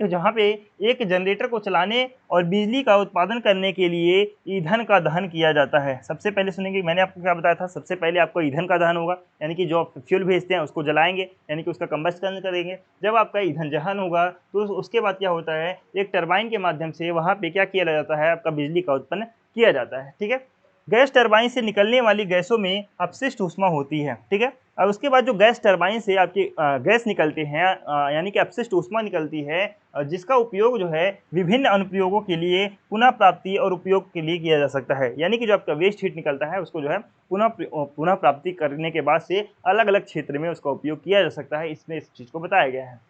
जहाँ पे एक जनरेटर को चलाने और बिजली का उत्पादन करने के लिए ईंधन का दहन किया जाता है। सबसे पहले सुनेंगे, मैंने आपको क्या बताया था, सबसे पहले आपको ईंधन का दहन होगा, यानी कि जो आप फ्यूल भेजते हैं उसको जलाएंगे, यानी कि उसका कंबस्टन करेंगे। जब आपका ईंधन दहन होगा तो उसके बाद क्या होता है, एक टरबाइन के माध्यम से वहाँ पे क्या किया जाता है, आपका बिजली का उत्पन्न किया जाता है, ठीक है। गैस टरबाइन से निकलने वाली गैसों में अपशिष्ट ऊष्मा होती है, ठीक है। और उसके बाद जो गैस टरबाइन से आपकी गैस निकलते हैं, यानी कि अपशिष्ट ऊष्मा निकलती है, जिसका उपयोग जो है विभिन्न अनुप्रयोगों के लिए पुनः प्राप्ति और उपयोग के लिए किया जा सकता है। यानी कि जो आपका वेस्ट हीट निकलता है उसको जो है पुनः प्राप्ति करने के बाद से अलग अलग क्षेत्र में उसका उपयोग किया जा सकता है। इसमें इस चीज़ को बताया गया है,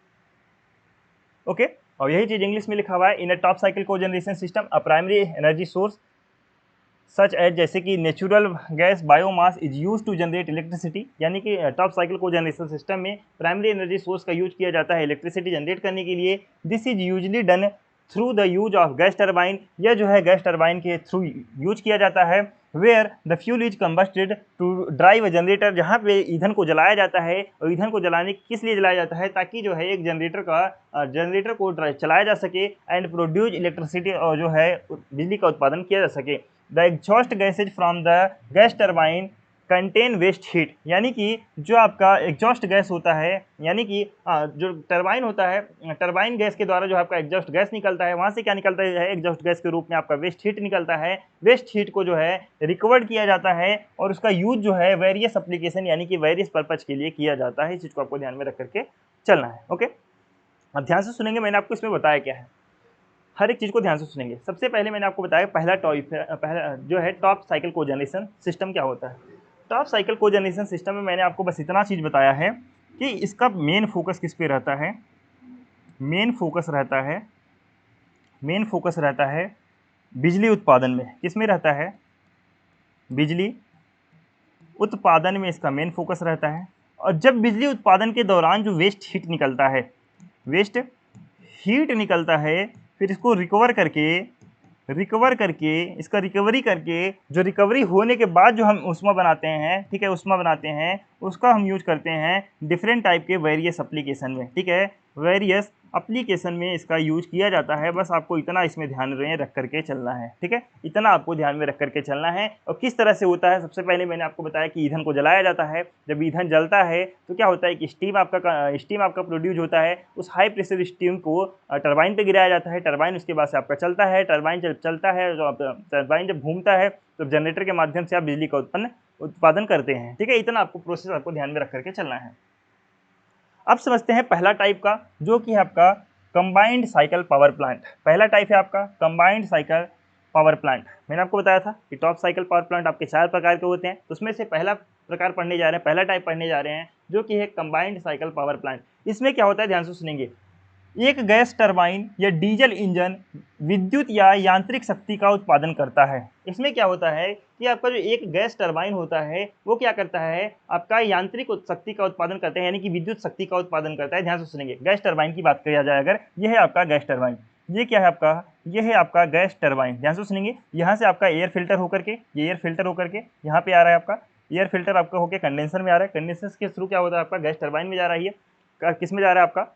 ओके। और यही चीज़ इंग्लिश में लिखा हुआ है, in a top cycle cogeneration system a primary energy source such as, जैसे कि natural gas biomass is use to generate electricity, यानी कि top cycle cogeneration system में प्राइमरी एनर्जी सोर्स का यूज किया जाता है इलेक्ट्रिसिटी जनरेट करने के लिए। This is usually done through the use of gas turbine, यह जो है गैस टरबाइन के थ्रू यूज किया जाता है। Where the fuel is combusted to drive a generator, जहाँ पे ईंधन को जलाया जाता है, और ईंधन को जलाने किस लिए जलाया जाता है, ताकि जो है एक जनरेटर को चलाया जा सके एंड प्रोड्यूस इलेक्ट्रिसिटी, और जो है बिजली का उत्पादन किया जा सके। The exhaust gases from the gas turbine contain waste heat, यानी कि जो आपका एग्जॉस्ट गैस होता है, यानी कि जो टरबाइन होता है, टरबाइन गैस के द्वारा जो आपका एग्जॉस्ट गैस निकलता है, वहाँ से क्या निकलता है, एग्जॉस्ट गैस के रूप में आपका वेस्ट हीट निकलता है। वेस्ट हीट को जो है रिकवर्ड किया जाता है और उसका यूज जो है वेरियस एप्लीकेशन, यानी कि वेरियस पर्पज के लिए किया जाता है। इस चीज़ को आपको ध्यान में रख करके चलना है, ओके। अब ध्यान से सुनेंगे, मैंने आपको इसमें बताया क्या है। हर एक चीज़ को ध्यान से सुनेंगे। सबसे पहले मैंने आपको बताया पहला जो है टॉप साइकिल कोजनरेशन सिस्टम क्या होता है। टॉप साइकिल कोजनरेशन सिस्टम में मैंने आपको बस इतना चीज़ बताया है कि इसका मेन फोकस किस पे रहता है। मेन फोकस रहता है बिजली उत्पादन में। किस में रहता है? बिजली उत्पादन में इसका मेन फोकस रहता है। और जब बिजली उत्पादन के दौरान जो वेस्ट हीट निकलता है, फिर इसको रिकवर करके इसका रिकवरी करके जो रिकवरी होने के बाद जो हम उष्मा बनाते हैं, ठीक है, उष्मा बनाते हैं, उसका हम यूज करते हैं डिफरेंट टाइप के वेरियस एप्लीकेशन में, ठीक है, वेरियस एप्लीकेशन में इसका यूज किया जाता है। बस आपको इतना इसमें ध्यान में रख करके चलना है, ठीक है, इतना आपको ध्यान में रख करके चलना है। और किस तरह से होता है, सबसे पहले मैंने आपको बताया कि ईंधन को जलाया जाता है। जब ईंधन जलता है तो क्या होता है कि स्टीम आपका प्रोड्यूस होता है। उस हाई प्रेशर स्टीम को टरबाइन पे गिराया जाता है। टरबाइन उसके बाद से आपका चलता है। टरबाइन जब चलता है, टरबाइन जब घूमता है तो जनरेटर के माध्यम से आप बिजली का उत्पादन करते हैं, ठीक है। इतना आपको प्रोसेस आपको ध्यान में रख करके चलना है। अब समझते हैं पहला टाइप का, जो कि है आपका कंबाइंड साइकिल पावर प्लांट। पहला टाइप है आपका कंबाइंड साइकिल पावर प्लांट। मैंने आपको बताया था कि टॉप साइकिल पावर प्लांट आपके 4 प्रकार के होते हैं, तो उसमें से पहला प्रकार पढ़ने जा रहे हैं, पहला टाइप पढ़ने जा रहे हैं, जो कि है कंबाइंड साइकिल पावर प्लांट। इसमें क्या होता है, ध्यान से सुनेंगे। एक गैस टरबाइन या डीजल इंजन विद्युत या यांत्रिक शक्ति का उत्पादन करता है। इसमें क्या होता है कि आपका जो एक गैस टरबाइन होता है वो क्या करता है, आपका यांत्रिक शक्ति का उत्पादन करता है, यानी कि विद्युत शक्ति का उत्पादन करता है। ध्यान से सुनेंगे, गैस टरबाइन की बात किया जाए अगर, यह है आपका गैस टरबाइन। ये क्या है आपका, यह है आपका गैस टरबाइन। ध्यान से सुनेंगे, यहाँ से आपका एयर फिल्टर होकर के, ये एयर फिल्टर होकर के यहाँ पे आ रहा है आपका एयर फिल्टर, आपका होकर कंडेंसर में आ रहा है। कंडेंसर के थ्रू क्या होता है, आपका गैस टरबाइन में जा रही है। किस में जा रहा है आपका,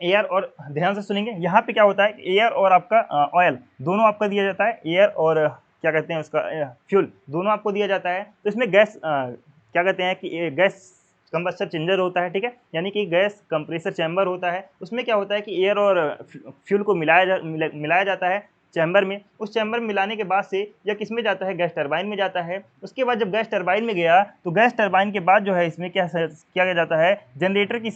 एयर। और ध्यान से सुनेंगे, यहाँ पे क्या होता है, एयर और आपका ऑयल दोनों आपका दिया जाता है। एयर और क्या कहते हैं उसका, फ्यूल दोनों आपको दिया जाता है। तो इसमें गैस क्या कहते हैं कि गैस कंबस्टर चेंजर होता है, ठीक है, यानी कि गैस कंप्रेसर चैम्बर होता है। उसमें क्या होता है कि एयर और फ्यूल को मिलाया जाता है चैम्बर में। उस चैम्बर में मिलाने के बाद से यह किस में जाता है, गैस टरबाइन में जाता है। उसके बाद जब गैस टरबाइन में गया तो गैस टरबाइन के बाद जो है इसमें क्या किया जाता है, जनरेटर की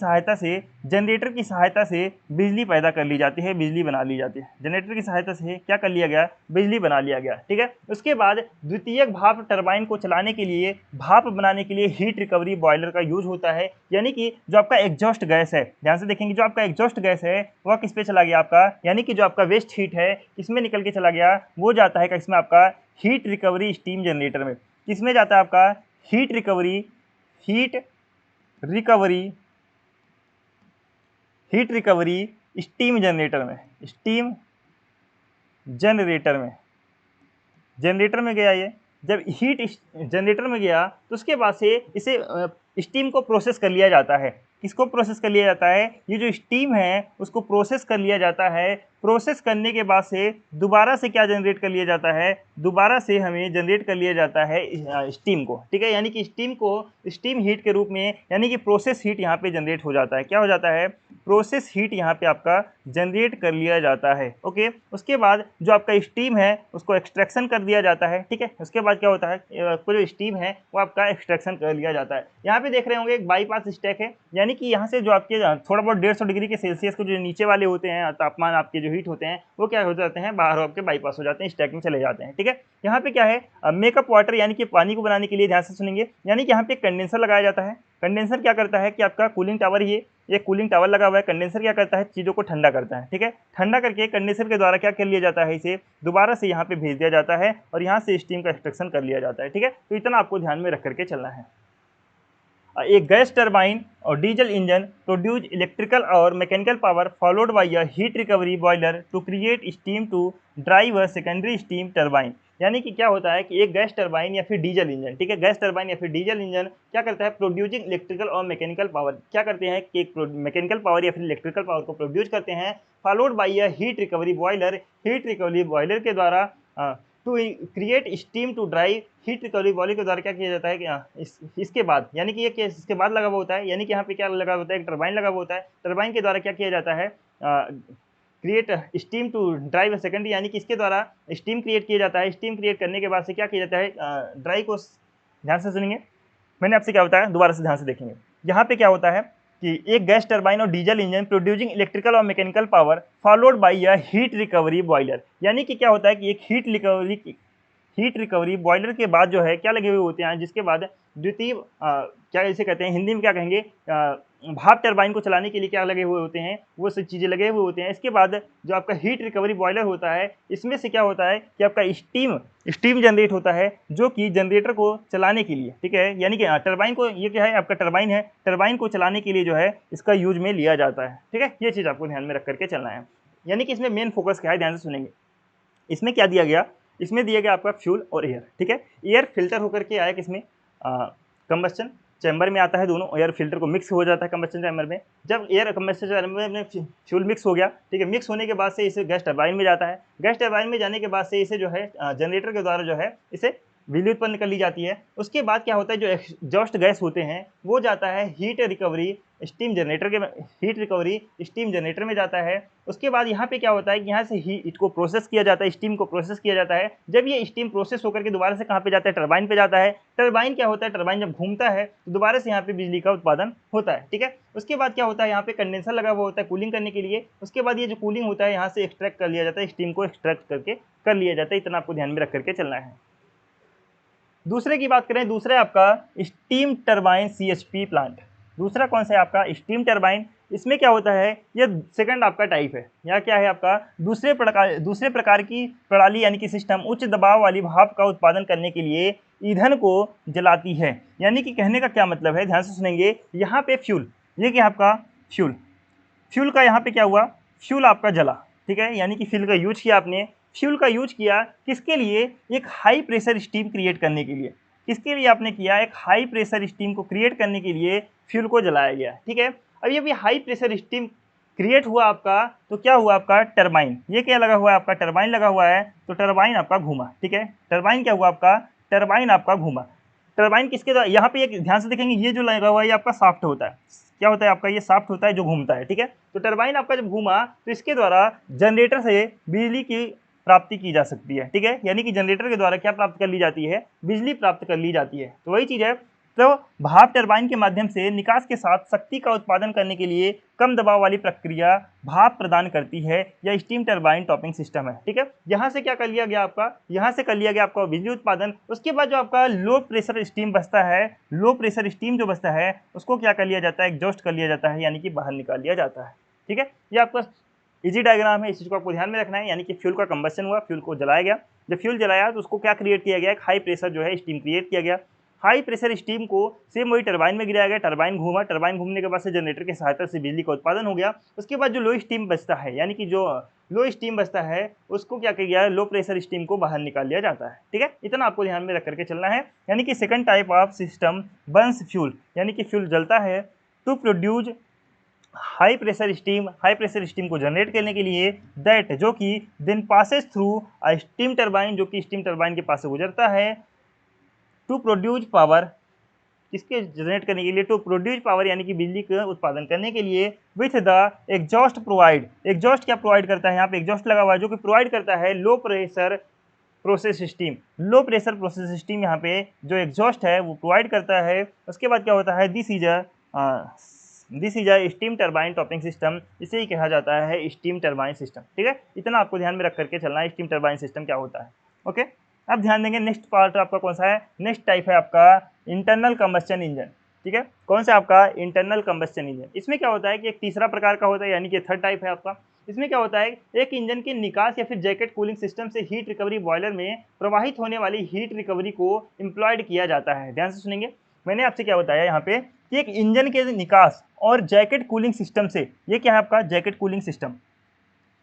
सहायता से बिजली पैदा कर ली जाती है, बिजली बना ली जाती है। जनरेटर की सहायता से क्या कर लिया गया, बिजली बना लिया गया, ठीक है। उसके बाद द्वितीयक भाप टरबाइन को चलाने के लिए, भाप बनाने के लिए हीट रिकवरी बॉयलर का यूज होता है। यानी कि जो आपका एग्जॉस्ट गैस है, ध्यान से देखेंगे, जो आपका एग्जॉस्ट गैस है वह किस पे चला गया आपका, यानी कि जो आपका वेस्ट हीट है किसमें निकल के चला गया, वो जाता है किसमें, आपका हीट रिकवरी स्टीम जनरेटर में। किसमें जाता है आपका, हीट रिकवरी स्टीम जनरेटर में। जनरेटर में गया। ये जब हीट जनरेटर में गया तो उसके बाद से इसे स्टीम को प्रोसेस कर लिया जाता है। किसको प्रोसेस कर लिया जाता है, ये जो स्टीम है उसको प्रोसेस कर लिया जाता है। प्रोसेस करने के बाद से दोबारा से क्या जनरेट कर लिया जाता है, दोबारा से हमें जनरेट कर लिया जाता है स्टीम को, ठीक है, यानी कि स्टीम को स्टीम हीट के रूप में, यानी कि प्रोसेस हीट यहाँ पे जनरेट हो जाता है। क्या हो जाता है, प्रोसेस हीट यहाँ पे आपका जनरेट कर लिया जाता है। ओके, उसके बाद जो आपका स्टीम है उसको एक्सट्रैक्शन कर दिया जाता है, ठीक है। उसके बाद क्या होता है, आपको जो स्टीम है वो आपका एक्सट्रैक्शन कर लिया जाता है। यहाँ पे देख रहे होंगे एक बाईपास स्टैक है, यानी कि यहाँ से जो आपके थोड़ा बहुत 150 डिग्री के सेल्सियस के जो नीचे वाले होते हैं तापमान आपके जो हीट होते हैं वो क्या हो जाते हैं, बाहर आपके बाईपास हो जाते हैं, स्टैक में चले जाते हैं, ठीक है। यहाँ पे क्या है, मेकअप वाटर, यानी कि पानी को बनाने के लिए, ध्यान से सुनेंगे, यानी कि यहाँ पे कंडेंसर लगाया जाता है। कंडेंसर क्या करता है कि आपका कूलिंग टावर, ये कूलिंग टावर लगा हुआ है। कंडेंसर क्या करता है, चीज़ों को ठंडा करता है, ठीक है। ठंडा करके कंडेंसर के द्वारा क्या कर लिया जाता है, इसे दोबारा से यहाँ पे भेज दिया जाता है और यहाँ से स्टीम का एक्सट्रैक्शन कर लिया जाता है, ठीक है। तो इतना आपको ध्यान में रख करके चलना है। एक गैस टरबाइन और डीजल इंजन प्रोड्यूस इलेक्ट्रिकल और mechanical power followed by a heat recovery boiler to create steam to drive a secondary steam turbine. यानी कि क्या होता है कि एक गैस टरबाइन या फिर डीजल इंजन, ठीक है, गैस टरबाइन या फिर डीजल इंजन क्या करता है, प्रोड्यूसिंग इलेक्ट्रिकल और मैकेनिकल पावर, क्या करते हैं कि मैकेनिकल पावर या फिर इलेक्ट्रिकल पावर को प्रोड्यूस करते हैं, followed by a heat recovery boiler, heat recovery boiler के द्वारा to create steam to drive, heat recovery boiler के द्वारा क्या किया जाता है कि इसके बाद, यानी कि ये केस इसके बाद लगा हुआ होता है, यानी कि यहाँ पे क्या लगा होता है, एक टरबाइन लगा हुआ होता है। टरबाइन के द्वारा क्या किया जाता है, create steam to drive second, यानी कि इसके द्वारा स्टीम क्रिएट किया जाता है। स्टीम क्रिएट करने के बाद से क्या किया जाता है, ड्राई को, ध्यान से सुनेंगे, मैंने आपसे क्या बताया, दोबारा से ध्यान से देखेंगे। यहाँ पे क्या होता है, कि एक गैस टरबाइन और डीजल इंजन प्रोड्यूसिंग इलेक्ट्रिकल और mechanical power followed by a heat recovery boiler. यानी कि क्या होता है कि एक हीट रिकवरी बॉयलर के बाद जो है क्या लगे हुए होते हैं, जिसके बाद द्वितीय क्या इसे कहते हैं, हिंदी में क्या कहेंगे, भाप टरबाइन को चलाने के लिए क्या लगे हुए होते हैं, वो सब चीज़ें लगे हुए होते हैं। इसके बाद जो आपका हीट रिकवरी बॉयलर होता है, इसमें से क्या होता है कि आपका स्टीम जनरेट होता है, जो कि जनरेटर को चलाने के लिए, ठीक है, यानी कि टरबाइन को, ये क्या है आपका टरबाइन है, टरबाइन को चलाने के लिए जो है इसका यूज में लिया जाता है। ठीक है, ये चीज़ आपको ध्यान में रख करके चलना है। यानी कि इसमें मेन फोकस क्या है, ध्यान से सुनेंगे। इसमें क्या दिया गया, इसमें दिया गया आपका फ्यूल और एयर। ठीक है, एयर फिल्टर होकर के आया किसमें, कंबस्टन चैम्बर में आता है, दोनों एयर फिल्टर को मिक्स हो जाता है कंबस्टन चैम्बर में। जब एयर कंबस्टन चैम्बर में फ्यूल मिक्स हो गया, ठीक है, मिक्स होने के बाद से इसे गैस टरबाइन में जाता है। गैस टरबाइन में जाने के बाद से इसे जो है जनरेटर के द्वारा जो है इसे बिजली उत्पन्न कर ली जाती है। उसके बाद क्या होता है, जो एग्जॉस्ट गैस होते हैं वो जाता है हीट रिकवरी स्टीम जनरेटर में जाता है। उसके बाद यहाँ पे क्या होता है कि यहाँ से हीट को प्रोसेस किया जाता है, स्टीम को प्रोसेस किया जाता है। जब ये स्टीम प्रोसेस होकर के दोबारा से कहाँ पे जाता है, टरबाइन पे जाता है। टरबाइन क्या होता है, टरबाइन जब घूमता है तो दोबारा से यहाँ पे बिजली का उत्पादन होता है। ठीक है, उसके बाद क्या होता है, यहाँ पे कंडेंसर लगा हुआ होता है कूलिंग करने के लिए। उसके बाद ये जो कूलिंग होता है यहाँ से एक्सट्रैक्ट कर लिया जाता है, स्टीम को एक्सट्रैक्ट करके कर लिया जाता है। इतना आपको ध्यान में रख करके चलना है। दूसरे की बात करें, दूसरा आपका स्टीम टरबाइन CHP प्लांट। दूसरा कौन सा है आपका, स्टीम टरबाइन। इसमें क्या होता है, ये सेकंड आपका टाइप है। यहाँ क्या है आपका दूसरे प्रकार की प्रणाली, यानी कि सिस्टम उच्च दबाव वाली भाप का उत्पादन करने के लिए ईंधन को जलाती है। यानी कि कहने का क्या मतलब है, ध्यान से सुनेंगे। यहाँ पे फ्यूल, ये क्या आपका फ्यूल का यहाँ पे क्या हुआ, फ्यूल आपका जला, ठीक है, यानी कि फ्यूल का यूज किया आपने। फ्यूल का यूज किया किसके लिए, एक हाई प्रेशर स्टीम क्रिएट करने के लिए। किसके लिए आपने किया, एक हाई प्रेशर स्टीम को क्रिएट करने के लिए फ्यूल को जलाया गया। ठीक है, अब ये भी हाई प्रेशर स्टीम क्रिएट हुआ आपका, तो क्या हुआ आपका टरबाइन, ये क्या लगा हुआ है आपका, टरबाइन लगा हुआ है, तो टरबाइन आपका घूमा। ठीक है, टरबाइन क्या हुआ आपका, टरबाइन आपका घूमा। टरबाइन किसके द्वारा, यहाँ पे एक ध्यान से देखेंगे, ये जो लगा हुआ है ये आपका शाफ्ट होता है। क्या होता है आपका, ये शाफ्ट होता है जो घूमता है। ठीक है, तो टरबाइन आपका जब घूमा तो इसके द्वारा जनरेटर से बिजली की प्राप्ति की जा सकती है। ठीक है, यानी कि जनरेटर के द्वारा क्या प्राप्त कर ली जाती है, बिजली प्राप्त कर ली जाती है। तो वही चीज़ है। तो भाप टरबाइन के माध्यम से निकास के साथ शक्ति का उत्पादन करने के लिए कम दबाव वाली प्रक्रिया भाप प्रदान करती है, यह स्टीम टरबाइन टॉपिंग सिस्टम है। ठीक है, यहाँ से क्या कर लिया गया आपका, यहाँ से कर लिया गया आपका बिजली उत्पादन। उसके बाद जो आपका लो प्रेशर स्टीम बचता है, लो प्रेशर स्टीम जो बचता है उसको क्या कर लिया जाता है, एग्जॉस्ट कर लिया जाता है, यानी कि बाहर निकाल लिया जाता है। ठीक है, ये आपका इजी डायग्राम है, इस चीज़ को आपको ध्यान में रखना है। यानी कि फ्यूल का कंबस्शन हुआ, फ्यूल को जलाया गया। जब फ्यूल जलाया तो उसको क्या क्रिएट किया गया, एक हाई प्रेशर जो है स्टीम क्रिएट किया गया। हाई प्रेशर स्टीम को सेम वही टरबाइन में गिराया गया, टरबाइन घूमा, टरबाइन घूमने के बाद से जनरेटर की सहायता से बिजली का उत्पादन हो गया। उसके बाद जो लो स्टीम बचता है, यानी कि जो लो स्टीम बचता है उसको क्या किया गया, लो प्रेशर स्टीम को बाहर निकाल लिया जाता है। ठीक है, इतना आपको ध्यान में रख करके चलना है। यानी कि second type of system burns fuel, यानी कि फ्यूल जलता है to produce high pressure steam को जनरेट करने के लिए, दैट जो कि then passes through a steam turbine, जो कि स्टीम टरबाइन के पास से गुजरता है, टू प्रोड्यूस पावर, किसके जनरेट करने के लिए, टू प्रोड्यूस पावर यानी कि बिजली का उत्पादन करने के लिए, with the exhaust provide. Exhaust क्या प्रोवाइड करता है, यहाँ पे एग्जॉस्ट लगा हुआ है जो कि प्रोवाइड करता है low pressure process system. Low pressure process system यहाँ पे जो एग्जॉस्ट है वो प्रोवाइड करता है। उसके बाद क्या होता है, this is a steam turbine topping system, इसे ही कहा जाता है स्टीम टरबाइन सिस्टम। ठीक है, इतना आपको ध्यान में रख करके चलना है, स्टीम टरबाइन सिस्टम क्या होता है। ओके, अब ध्यान देंगे नेक्स्ट पार्ट आपका कौन सा है, नेक्स्ट टाइप है आपका इंटरनल कंबस्चन इंजन। ठीक है, कौन सा आपका इंटरनल कंबस्चन इंजन। इसमें क्या होता है कि एक तीसरा प्रकार का होता है, यानी कि थर्ड टाइप है आपका। इसमें क्या होता है, एक इंजन के निकास या फिर जैकेट कूलिंग सिस्टम से हीट रिकवरी बॉयलर में प्रवाहित होने वाली हीट रिकवरी को एम्प्लॉयड किया जाता है। ध्यान से सुनेंगे, मैंने आपसे क्या बताया यहाँ पे कि एक इंजन के निकास और जैकेट कूलिंग सिस्टम से, ये क्या है आपका जैकेट कूलिंग सिस्टम,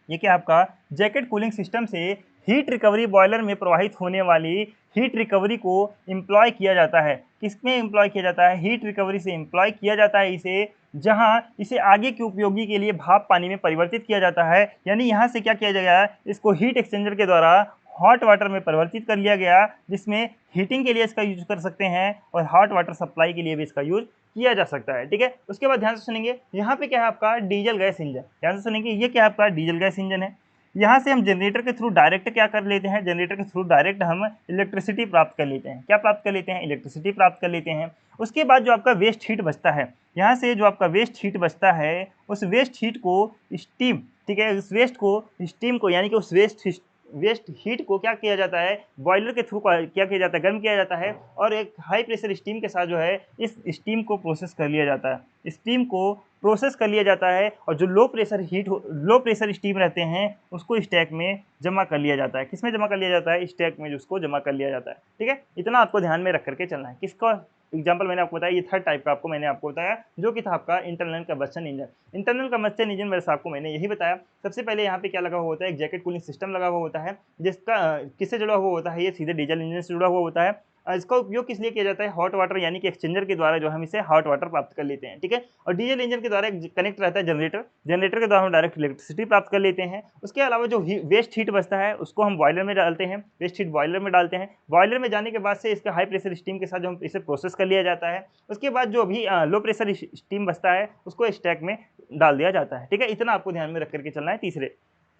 ये क्या आपका जैकेट कूलिंग सिस्टम से हीट रिकवरी बॉयलर में प्रवाहित होने वाली हीट रिकवरी को एम्प्लॉय किया जाता है। किसमें एम्प्लॉय किया जाता है, हीट रिकवरी से एम्प्लॉय किया जाता है इसे, जहां इसे आगे के उपयोगी के लिए भाप पानी में परिवर्तित किया जाता है। यानी यहाँ से क्या किया जाएगा, इसको हीट एक्सचेंजर के द्वारा हॉट वाटर में परिवर्तित कर लिया गया, जिसमें हीटिंग के लिए इसका यूज कर सकते हैं और हॉट वाटर सप्लाई के लिए भी इसका यूज किया जा सकता है। ठीक है, उसके बाद ध्यान से सुनेंगे, यहाँ पे क्या है आपका डीजल गैस इंजन। ध्यान से सुनेंगे, ये क्या है आपका डीजल गैस इंजन है। यहाँ से हम जनरेटर के थ्रू डायरेक्ट क्या कर लेते हैं, जनरेटर के थ्रू डायरेक्ट हम इलेक्ट्रिसिटी प्राप्त कर लेते हैं। क्या प्राप्त कर लेते हैं, इलेक्ट्रिसिटी प्राप्त कर लेते हैं। उसके बाद जो आपका वेस्ट हीट बचता है, यहाँ से जो आपका वेस्ट हीट बचता है उस वेस्ट हीट को स्टीम, ठीक है, उस वेस्ट को स्टीम को यानी कि उस वेस्ट हीट को क्या किया जाता है, बॉयलर के थ्रू क्या किया जाता है, गर्म किया जाता है और एक हाई प्रेशर स्टीम के साथ जो है इस स्टीम को प्रोसेस कर लिया जाता है। स्टीम को प्रोसेस कर लिया जाता है और जो लो प्रेशर स्टीम रहते हैं उसको स्टैक में जमा कर लिया जाता है। किसमें जमा कर लिया जाता है, स्टैक में उसको जमा कर लिया जाता है। ठीक है, इतना आपको ध्यान में रख करके चलना है। किसका एग्जाम्पल मैंने आपको बताया, ये थर्ड टाइप का मैंने आपको बताया जो कि था आपका internal combustion engine. Internal combustion engine मेरे साथ को मैंने यही बताया। सबसे पहले यहाँ पे क्या लगा हुआ होता है, एक जैकेट कूलिंग सिस्टम लगा हुआ होता है जिसका किससे जुड़ा हुआ होता है, ये सीधे डीजल इंजन से जुड़ा हुआ होता है। इसका उपयोग किस लिए किया जाता है, हॉट वाटर यानी कि एक्सचेंजर के द्वारा जो हम इसे हॉट वाटर प्राप्त कर लेते हैं। ठीक है, और डीजल इंजन के द्वारा कनेक्ट रहता है जनरेटर, जनरेटर के द्वारा हम डायरेक्ट इलेक्ट्रिसिटी प्राप्त कर लेते हैं। उसके अलावा जो वेस्ट हीट बचता है उसको हम बॉयलर में डालते हैं, वेस्ट हीट बॉयलर में डालते हैं। बॉयलर में जाने के बाद से इसका हाई प्रेशर स्टीम के साथ जो हम इसे प्रोसेस कर लिया जाता है। उसके बाद जो भी लो प्रेशर स्टीम बचता है उसको स्टैक में डाल दिया जाता है। ठीक है, इतना आपको ध्यान में रख करके चलना है तीसरे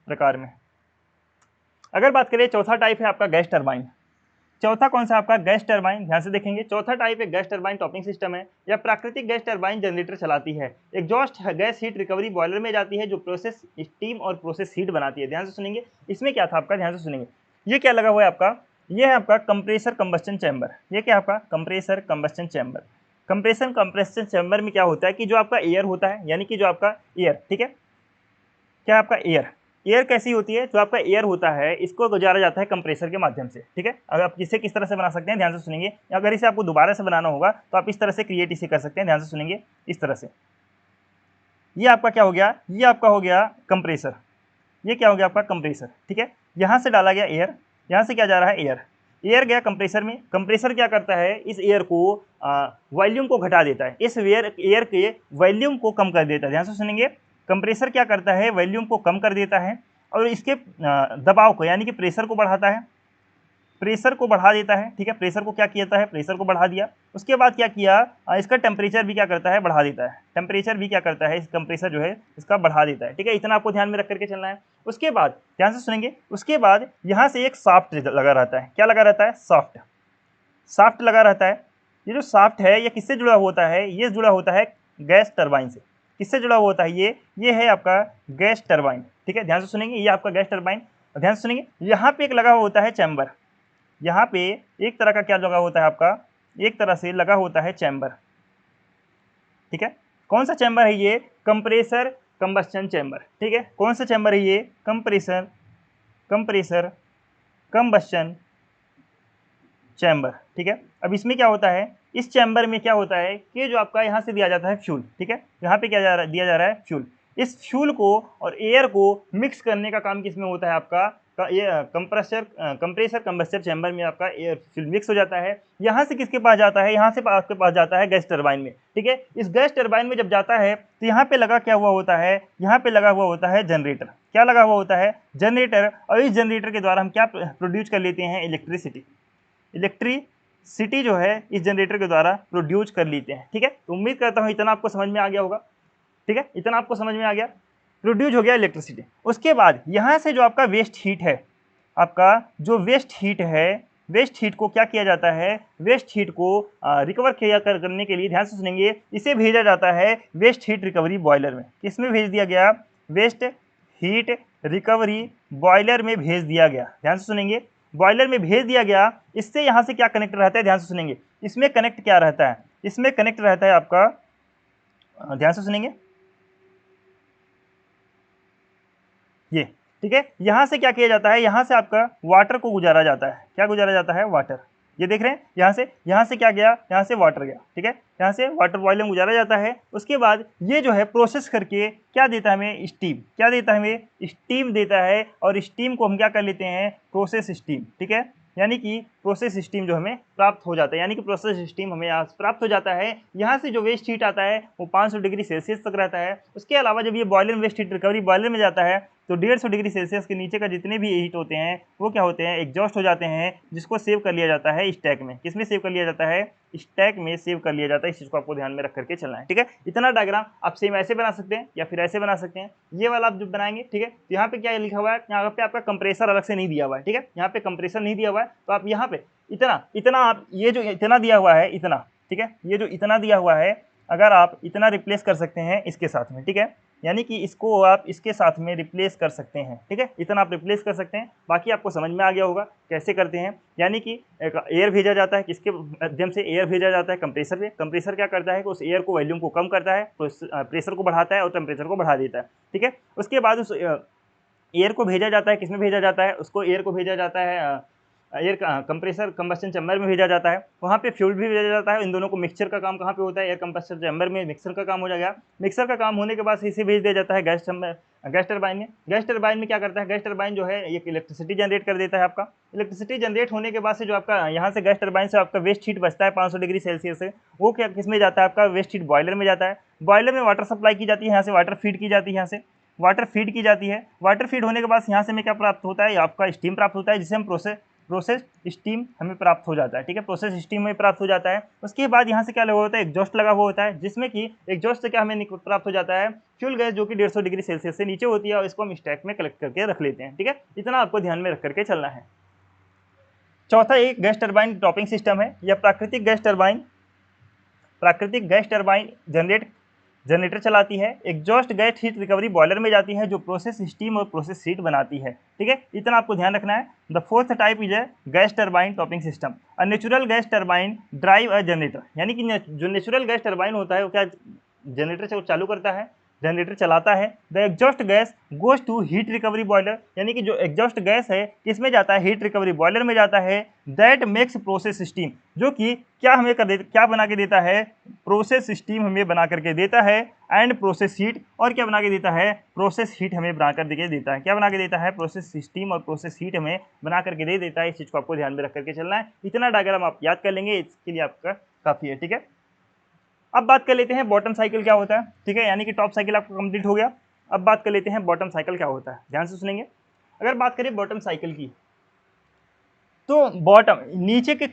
प्रकार में। अगर बात करें चौथा टाइप है आपका गैस टरबाइन। चौथा कौन सा आपका, गैस टरबाइन। ध्यान से देखेंगे, चौथा टाइप एक गैस टरबाइन टॉपिंग सिस्टम है। यह प्राकृतिक गैस टरबाइन जनरेटर चलाती है। Exhaust gas heat recovery boiler में जाती है जो प्रोसेस स्टीम और प्रोसेस हीट बनाती है। ध्यान से सुनेंगे, इसमें क्या था आपका, ध्यान से सुनेंगे। ये क्या लगा हुआ है आपका, ये है आपका कंप्रेसर कंबस्टन चैम्बर। ये क्या आपका, compressor combustion chamber. Compression chamber में क्या होता है कि जो आपका एयर होता है, यानी कि जो आपका एयर, ठीक है, क्या आपका एयर कैसी होती है, जो आपका एयर होता है इसको गुजारा जाता है कंप्रेसर के माध्यम से। ठीक है, अगर आप इसे किस तरह से बना सकते हैं, ध्यान से सुनेंगे। अगर इसे आपको दोबारा से बनाना होगा तो आप इस तरह से क्रिएट इसे कर सकते हैं। ध्यान से सुनेंगे, इस तरह से। ये आपका क्या हो गया, ये आपका हो गया कंप्रेसर। ये क्या हो गया आपका कंप्रेसर। ठीक है, यहाँ से डाला गया एयर, यहाँ से क्या जा रहा है, एयर गया कंप्रेसर में। कंप्रेसर क्या करता है, इस एयर को वॉल्यूम को घटा देता है, इस एयर के वॉल्यूम को कम कर देता है। ध्यान से सुनेंगे, कंप्रेसर क्या करता है, वॉल्यूम को कम कर देता है और इसके दबाव को यानी कि प्रेशर को बढ़ाता है, प्रेशर को बढ़ा देता है। ठीक है, प्रेशर को क्या किया है, प्रेशर को बढ़ा दिया। उसके बाद क्या किया, इसका टेम्परेचर भी क्या करता है, बढ़ा देता है। टेम्परेचर भी क्या करता है, इस कंप्रेसर जो है इसका बढ़ा देता है। ठीक है, इतना आपको ध्यान में रख करके चलना है। उसके बाद ध्यान से सुनेंगे, उसके बाद यहाँ से एक शाफ्ट लगा रहता है। क्या लगा रहता है, शाफ्ट लगा रहता है। ये जो शाफ्ट है ये किससे जुड़ा होता है, ये जुड़ा होता है गैस टरबाइन से। किससे जुड़ा हुआ होता है, ये है आपका गैस टरबाइन। ठीक है, ध्यान से सुनेंगे, ये आपका गैस टरबाइन। ध्यान से सुनेंगे, यहाँ पे एक लगा हुआ होता है चैम्बर। यहाँ पे एक तरह का क्या लगा होता है आपका, एक तरह से लगा होता है चैम्बर। ठीक है, कौन सा चैम्बर है ये, कंप्रेसर कंबस्टन चैम्बर। ठीक है, कौन सा चैम्बर है ये, कंप्रेसर कंबस्टन चैम्बर। ठीक है, अब इसमें क्या होता है, इस चैम्बर में क्या होता है कि जो आपका यहाँ से दिया जाता है फ्यूल। ठीक है, यहाँ पे क्या दिया जा रहा है, फ्यूल। इस फ्यूल को और एयर को मिक्स करने का काम किसमें होता है आपका, ये कंप्रेसर कंबस्टर चैम्बर में आपका एयर फ्यूल मिक्स हो जाता है। यहाँ से किसके पास जाता है, यहाँ से आपके पास जाता है गैस टरबाइन में। ठीक है, इस गैस टरबाइन में जब जाता है तो यहाँ पे लगा क्या हुआ होता है, यहाँ पे लगा हुआ होता है जनरेटर। क्या लगा हुआ होता है, जनरेटर। और इस जनरेटर के द्वारा हम क्या प्रोड्यूस कर लेते हैं, इलेक्ट्रिसिटी जो है इस जनरेटर के द्वारा प्रोड्यूस कर लेते हैं। ठीक है, तो उम्मीद करता हूँ इतना आपको समझ में आ गया होगा। ठीक है, इतना आपको समझ में आ गया, प्रोड्यूस हो गया इलेक्ट्रिसिटी। उसके बाद यहाँ से जो आपका वेस्ट हीट है, आपका जो वेस्ट हीट है, वेस्ट हीट को क्या किया जाता है, वेस्ट हीट को रिकवर करने के लिए, ध्यान से सुनेंगे, इसे भेजा जाता है वेस्ट हीट रिकवरी बॉयलर में। किसमें भेज दिया गया, वेस्ट हीट रिकवरी बॉयलर में भेज दिया गया। ध्यान से सुनेंगे, बॉयलर में भेज दिया गया। इससे यहाँ से क्या कनेक्ट रहता है, ध्यान से सुनेंगे, इसमें कनेक्ट क्या रहता है, इसमें कनेक्ट रहता है आपका, ध्यान से सुनेंगे, ये। ठीक है, यहाँ से क्या किया जाता है, यहाँ से आपका वाटर को गुजारा जाता है। क्या गुजारा जाता है, वाटर। ये देख रहे हैं, यहाँ से क्या गया, यहाँ से वाटर गया। ठीक है, यहाँ से वाटर बॉयलर में गुजारा जाता है। उसके बाद ये जो है प्रोसेस करके क्या देता है हमें, स्टीम। क्या देता है हमें, स्टीम देता है। और स्टीम को हम क्या कर लेते हैं, प्रोसेस स्टीम। ठीक है, यानी कि प्रोसेस स्टीम जो हमें प्राप्त हो जाता है, यानी कि प्रोसेस स्टीम हमें यहाँ प्राप्त हो जाता है। यहाँ से जो वेस्ट हीट आता है वो 500 डिग्री सेल्सियस तक रहता है। उसके अलावा जब ये बॉयलर में वेस्ट हीट रिकवरी बॉयलर में जाता है तो 150 डिग्री सेल्सियस के नीचे का जितने भी हीट होते हैं वो क्या होते हैं, एग्जॉस्ट हो जाते हैं, जिसको सेव कर लिया जाता है स्टैक में। किसमें सेव कर लिया जाता है, स्टैक में सेव कर लिया जाता है। इस चीज़ को आपको ध्यान में रख करके चलना है, ठीक है। इतना डायग्राम आप सेम ऐसे बना सकते हैं या फिर ऐसे बना सकते हैं, ये वाला आप जब बनाएंगे, ठीक है। तो यहाँ पे क्या लिखा हुआ है, यहाँ पे आपका कंप्रेसर अलग से नहीं दिया हुआ है, ठीक है। यहाँ पे कंप्रेसर नहीं दिया हुआ है, तो आप यहाँ पे इतना इतना आप ये जो इतना दिया हुआ है इतना, ठीक है, ये जो इतना दिया हुआ है अगर आप इतना रिप्लेस कर सकते हैं इसके साथ में, ठीक है, यानी कि इसको आप इसके साथ में रिप्लेस कर सकते हैं, ठीक है, इतना आप रिप्लेस कर सकते हैं। बाकी आपको समझ में आ गया होगा कैसे करते हैं, यानी कि एयर भेजा जाता है, किसके माध्यम से एयर भेजा जाता है, कंप्रेसर पे। कंप्रेसर क्या करता है कि उस एयर को वॉल्यूम को कम करता है, तो प्रेशर को बढ़ाता है और टेम्परेचर को बढ़ा देता है, ठीक है। उसके बाद उस एयर को भेजा जाता है, किसमें भेजा जाता है, उसको एयर को भेजा जाता है एयर कंप्रेसर कंबस्टन चैम्बर में भेजा जाता है, वहाँ पे फ्यूल भी भेजा जाता है। इन दोनों को मिक्सचर का काम कहाँ पे होता है, एयर कंप्रेसर चैम्बर में मिक्सर का काम हो जाएगा। मिक्सर का काम होने के बाद इसे भेज दिया जाता है गैस टरबाइन में। गैस टरबाइन में क्या करता है, गैस टरबाइन जो है ये इलेक्ट्रिसिटी जनरेट कर देता है आपका। इलेक्ट्रिसिटी जनरेट होने के बाद से जो आपका यहाँ से गैस टरबाइन से आपका वेस्ट हीट बचता है 500 डिग्री सेल्सियस से, वो क्या किस में जाता है, आपका वेस्ट हीट बॉयलर में जाता है। बॉयलर में वाटर सप्लाई की जाती है, यहाँ से वाटर फीड की जाती है, यहाँ से वाटर फीड की जाती है। वाटर फीड होने के बाद यहाँ से हमें क्या प्राप्त होता है, आपका स्टीम प्राप्त होता है, जिसे हम प्रोसेस स्टीम हमें प्राप्त हो जाता है, ठीक है, प्रोसेस स्टीम हमें प्राप्त हो जाता है। उसके बाद यहाँ से क्या लगा होता है, एग्जॉस्ट लगा हुआ होता है, जिसमें कि एग्जॉस्ट से क्या हमें प्राप्त हो जाता है, फ्यूल गैस, जो कि 150 डिग्री सेल्सियस से नीचे होती है, और इसको हम स्टैक में कलेक्ट करके रख लेते हैं, ठीक है। इतना आपको ध्यान में रख करके चलना है। चौथा एक गैस टरबाइन टॉपिंग सिस्टम है, या प्राकृतिक गैस टरबाइन जनरेटर चलाती है। Exhaust gas heat recovery boiler में जाती है, जो प्रोसेस स्टीम और प्रोसेस हीट बनाती है, ठीक है। इतना आपको ध्यान रखना है। The fourth type is a gas turbine topping system. A natural gas turbine drive a generator, यानी कि जो नेचुरल गैस टरबाइन होता है वो क्या जनरेटर से चालू करता है, जनरेटर चलाता है। The exhaust gas goes to heat recovery boiler, यानी कि जो एग्जॉस्ट गैस है किसमें जाता है, हीट रिकवरी बॉयलर में जाता है। दैट मेक्स प्रोसेस स्टीम, जो कि क्या हमें क्या बना के देता है, प्रोसेस स्टीम हमें बना करके देता है। एंड प्रोसेस हीट, और क्या बना के देता है, प्रोसेस हीट हमें बना करके देता है। क्या बना के देता है, प्रोसेस स्टीम और प्रोसेस हीट हमें बना करके दे देता है। इस चीज़ को आपको ध्यान में रख करके चलना है। इतना डायग्राम आप याद कर लेंगे, इसके लिए आपका काफ़ी है, ठीक है। अब बात कर लेते हैं बॉटम साइकिल क्या होता है, ठीक है, यानी कि टॉप साइकिल आपका कंप्लीट हो गया। अब बात कर लेते हैं बॉटम साइकिल क्या होता है, ध्यान से सुनेंगे। अगर बात करें बॉटम साइकिल की, तो बॉटम नीचे के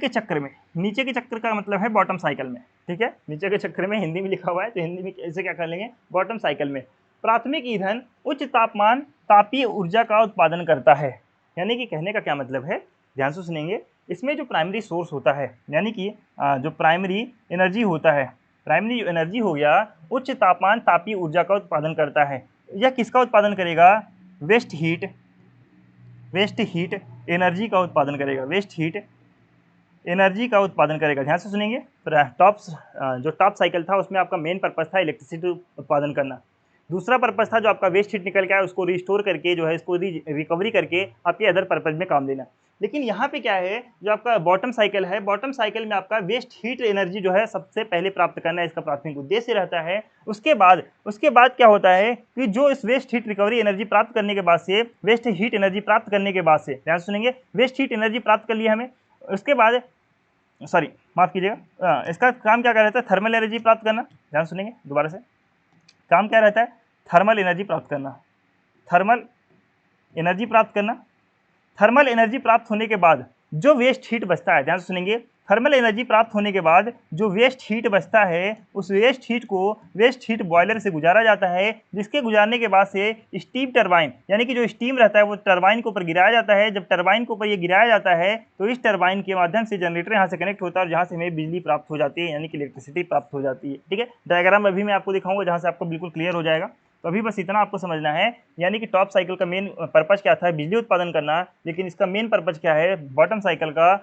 चक्र का मतलब है बॉटम साइकिल में, ठीक है। नीचे के चक्र में हिंदी में लिखा हुआ है, तो हिंदी में ऐसे क्या कर लेंगे, बॉटम साइकिल में प्राथमिक ईंधन उच्च तापमान तापीय ऊर्जा का उत्पादन करता है। यानी कि कहने का क्या मतलब है, ध्यान से सुनेंगे। इसमें जो प्राइमरी सोर्स होता है, यानी कि जो प्राइमरी एनर्जी होता है, प्राइमरी एनर्जी हो गया, उच्च तापमान तापीय ऊर्जा का उत्पादन करता है। यह किसका उत्पादन करेगा, वेस्ट हीट एनर्जी का उत्पादन करेगा, वेस्ट हीट एनर्जी का उत्पादन करेगा। ध्यान से सुनेंगे। जो टॉप साइकिल था उसमें आपका मेन पर्पस था इलेक्ट्रिसिटी उत्पादन करना। दूसरा पर्पस था जो आपका वेस्ट हीट निकल के आया उसको रिस्टोर करके जो है इसको रिकवरी करके आपके अदर पर्पज में काम देना। लेकिन यहाँ पे क्या है, जो आपका बॉटम साइकिल है, बॉटम साइकिल में आपका वेस्ट हीट एनर्जी जो है सबसे पहले प्राप्त करना इसका प्राथमिक उद्देश्य रहता है। उसके बाद क्या होता है कि जो इस वेस्ट हीट रिकवरी एनर्जी प्राप्त करने के बाद से, वेस्ट हीट एनर्जी प्राप्त करने के बाद से, ध्यान सुनेंगे, वेस्ट हीट एनर्जी प्राप्त कर लिया हमें, उसके बाद माफ कीजिएगा, इसका काम क्या रहता है, थर्मल एनर्जी प्राप्त करना। ध्यान सुनेंगे दोबारा से, काम क्या रहता है, थर्मल एनर्जी प्राप्त करना। थर्मल एनर्जी प्राप्त करना, थर्मल एनर्जी प्राप्त होने के बाद जो वेस्ट हीट बचता है, ध्यान से सुनेंगे, थर्मल एनर्जी प्राप्त होने के बाद जो वेस्ट हीट बचता है, उस वेस्ट हीट को वेस्ट हीट बॉयलर से गुजारा जाता है, जिसके गुजारने के बाद से स्टीम टरबाइन, यानी कि जो स्टीम रहता है वो टरबाइन के ऊपर गिराया जाता है। जब टरबाइन के ऊपर ये गिराया जाता है तो इस टरबाइन के माध्यम से जनरेटर यहाँ से कनेक्ट होता है और जहाँ से हमें बिजली प्राप्त हो जाती है, यानी कि इलेक्ट्रिसिटी प्राप्त हो जाती है, ठीक है। डायग्राम अभी मैं आपको दिखाऊंगा जहाँ से आपको बिल्कुल क्लियर हो जाएगा। तो अभी बस इतना आपको समझना है, यानी कि टॉप साइकिल का मेन पर्पज क्या था, बिजली उत्पादन करना, लेकिन इसका मेन पर्पज क्या है, बॉटम साइकिल का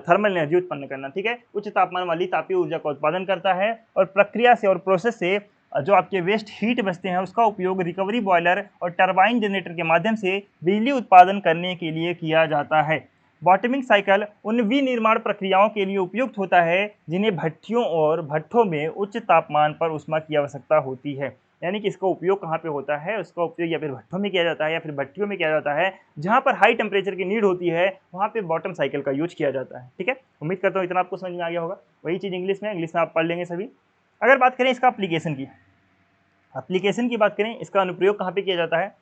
थर्मल एनर्जी उत्पन्न करना, ठीक है। उच्च तापमान वाली तापीय ऊर्जा का उत्पादन करता है और प्रक्रिया से और प्रोसेस से जो आपके वेस्ट हीट बचते हैं उसका उपयोग रिकवरी बॉयलर और टरबाइन जनरेटर के माध्यम से बिजली उत्पादन करने के लिए किया जाता है। बॉटमिंग साइकिल उन विनिर्माण प्रक्रियाओं के लिए उपयुक्त होता है जिन्हें भट्टियों और भट्ठों में उच्च तापमान पर ऊष्मा की आवश्यकता होती है। यानी कि इसका उपयोग कहाँ पे होता है, उसका उपयोग या फिर भट्ठों में किया जाता है या फिर भट्टियों में किया जाता है, जहाँ पर हाई टेम्परेचर की नीड होती है वहाँ पे बॉटम साइकिल का यूज किया जाता है, ठीक है। उम्मीद करता हूँ इतना आपको समझ में आ गया होगा। वही चीज़ इंग्लिश में आप पढ़ लेंगे सभी। अगर बात करें इसका एप्लीकेशन की बात करें, इसका अनुप्रयोग कहाँ पे किया जाता है,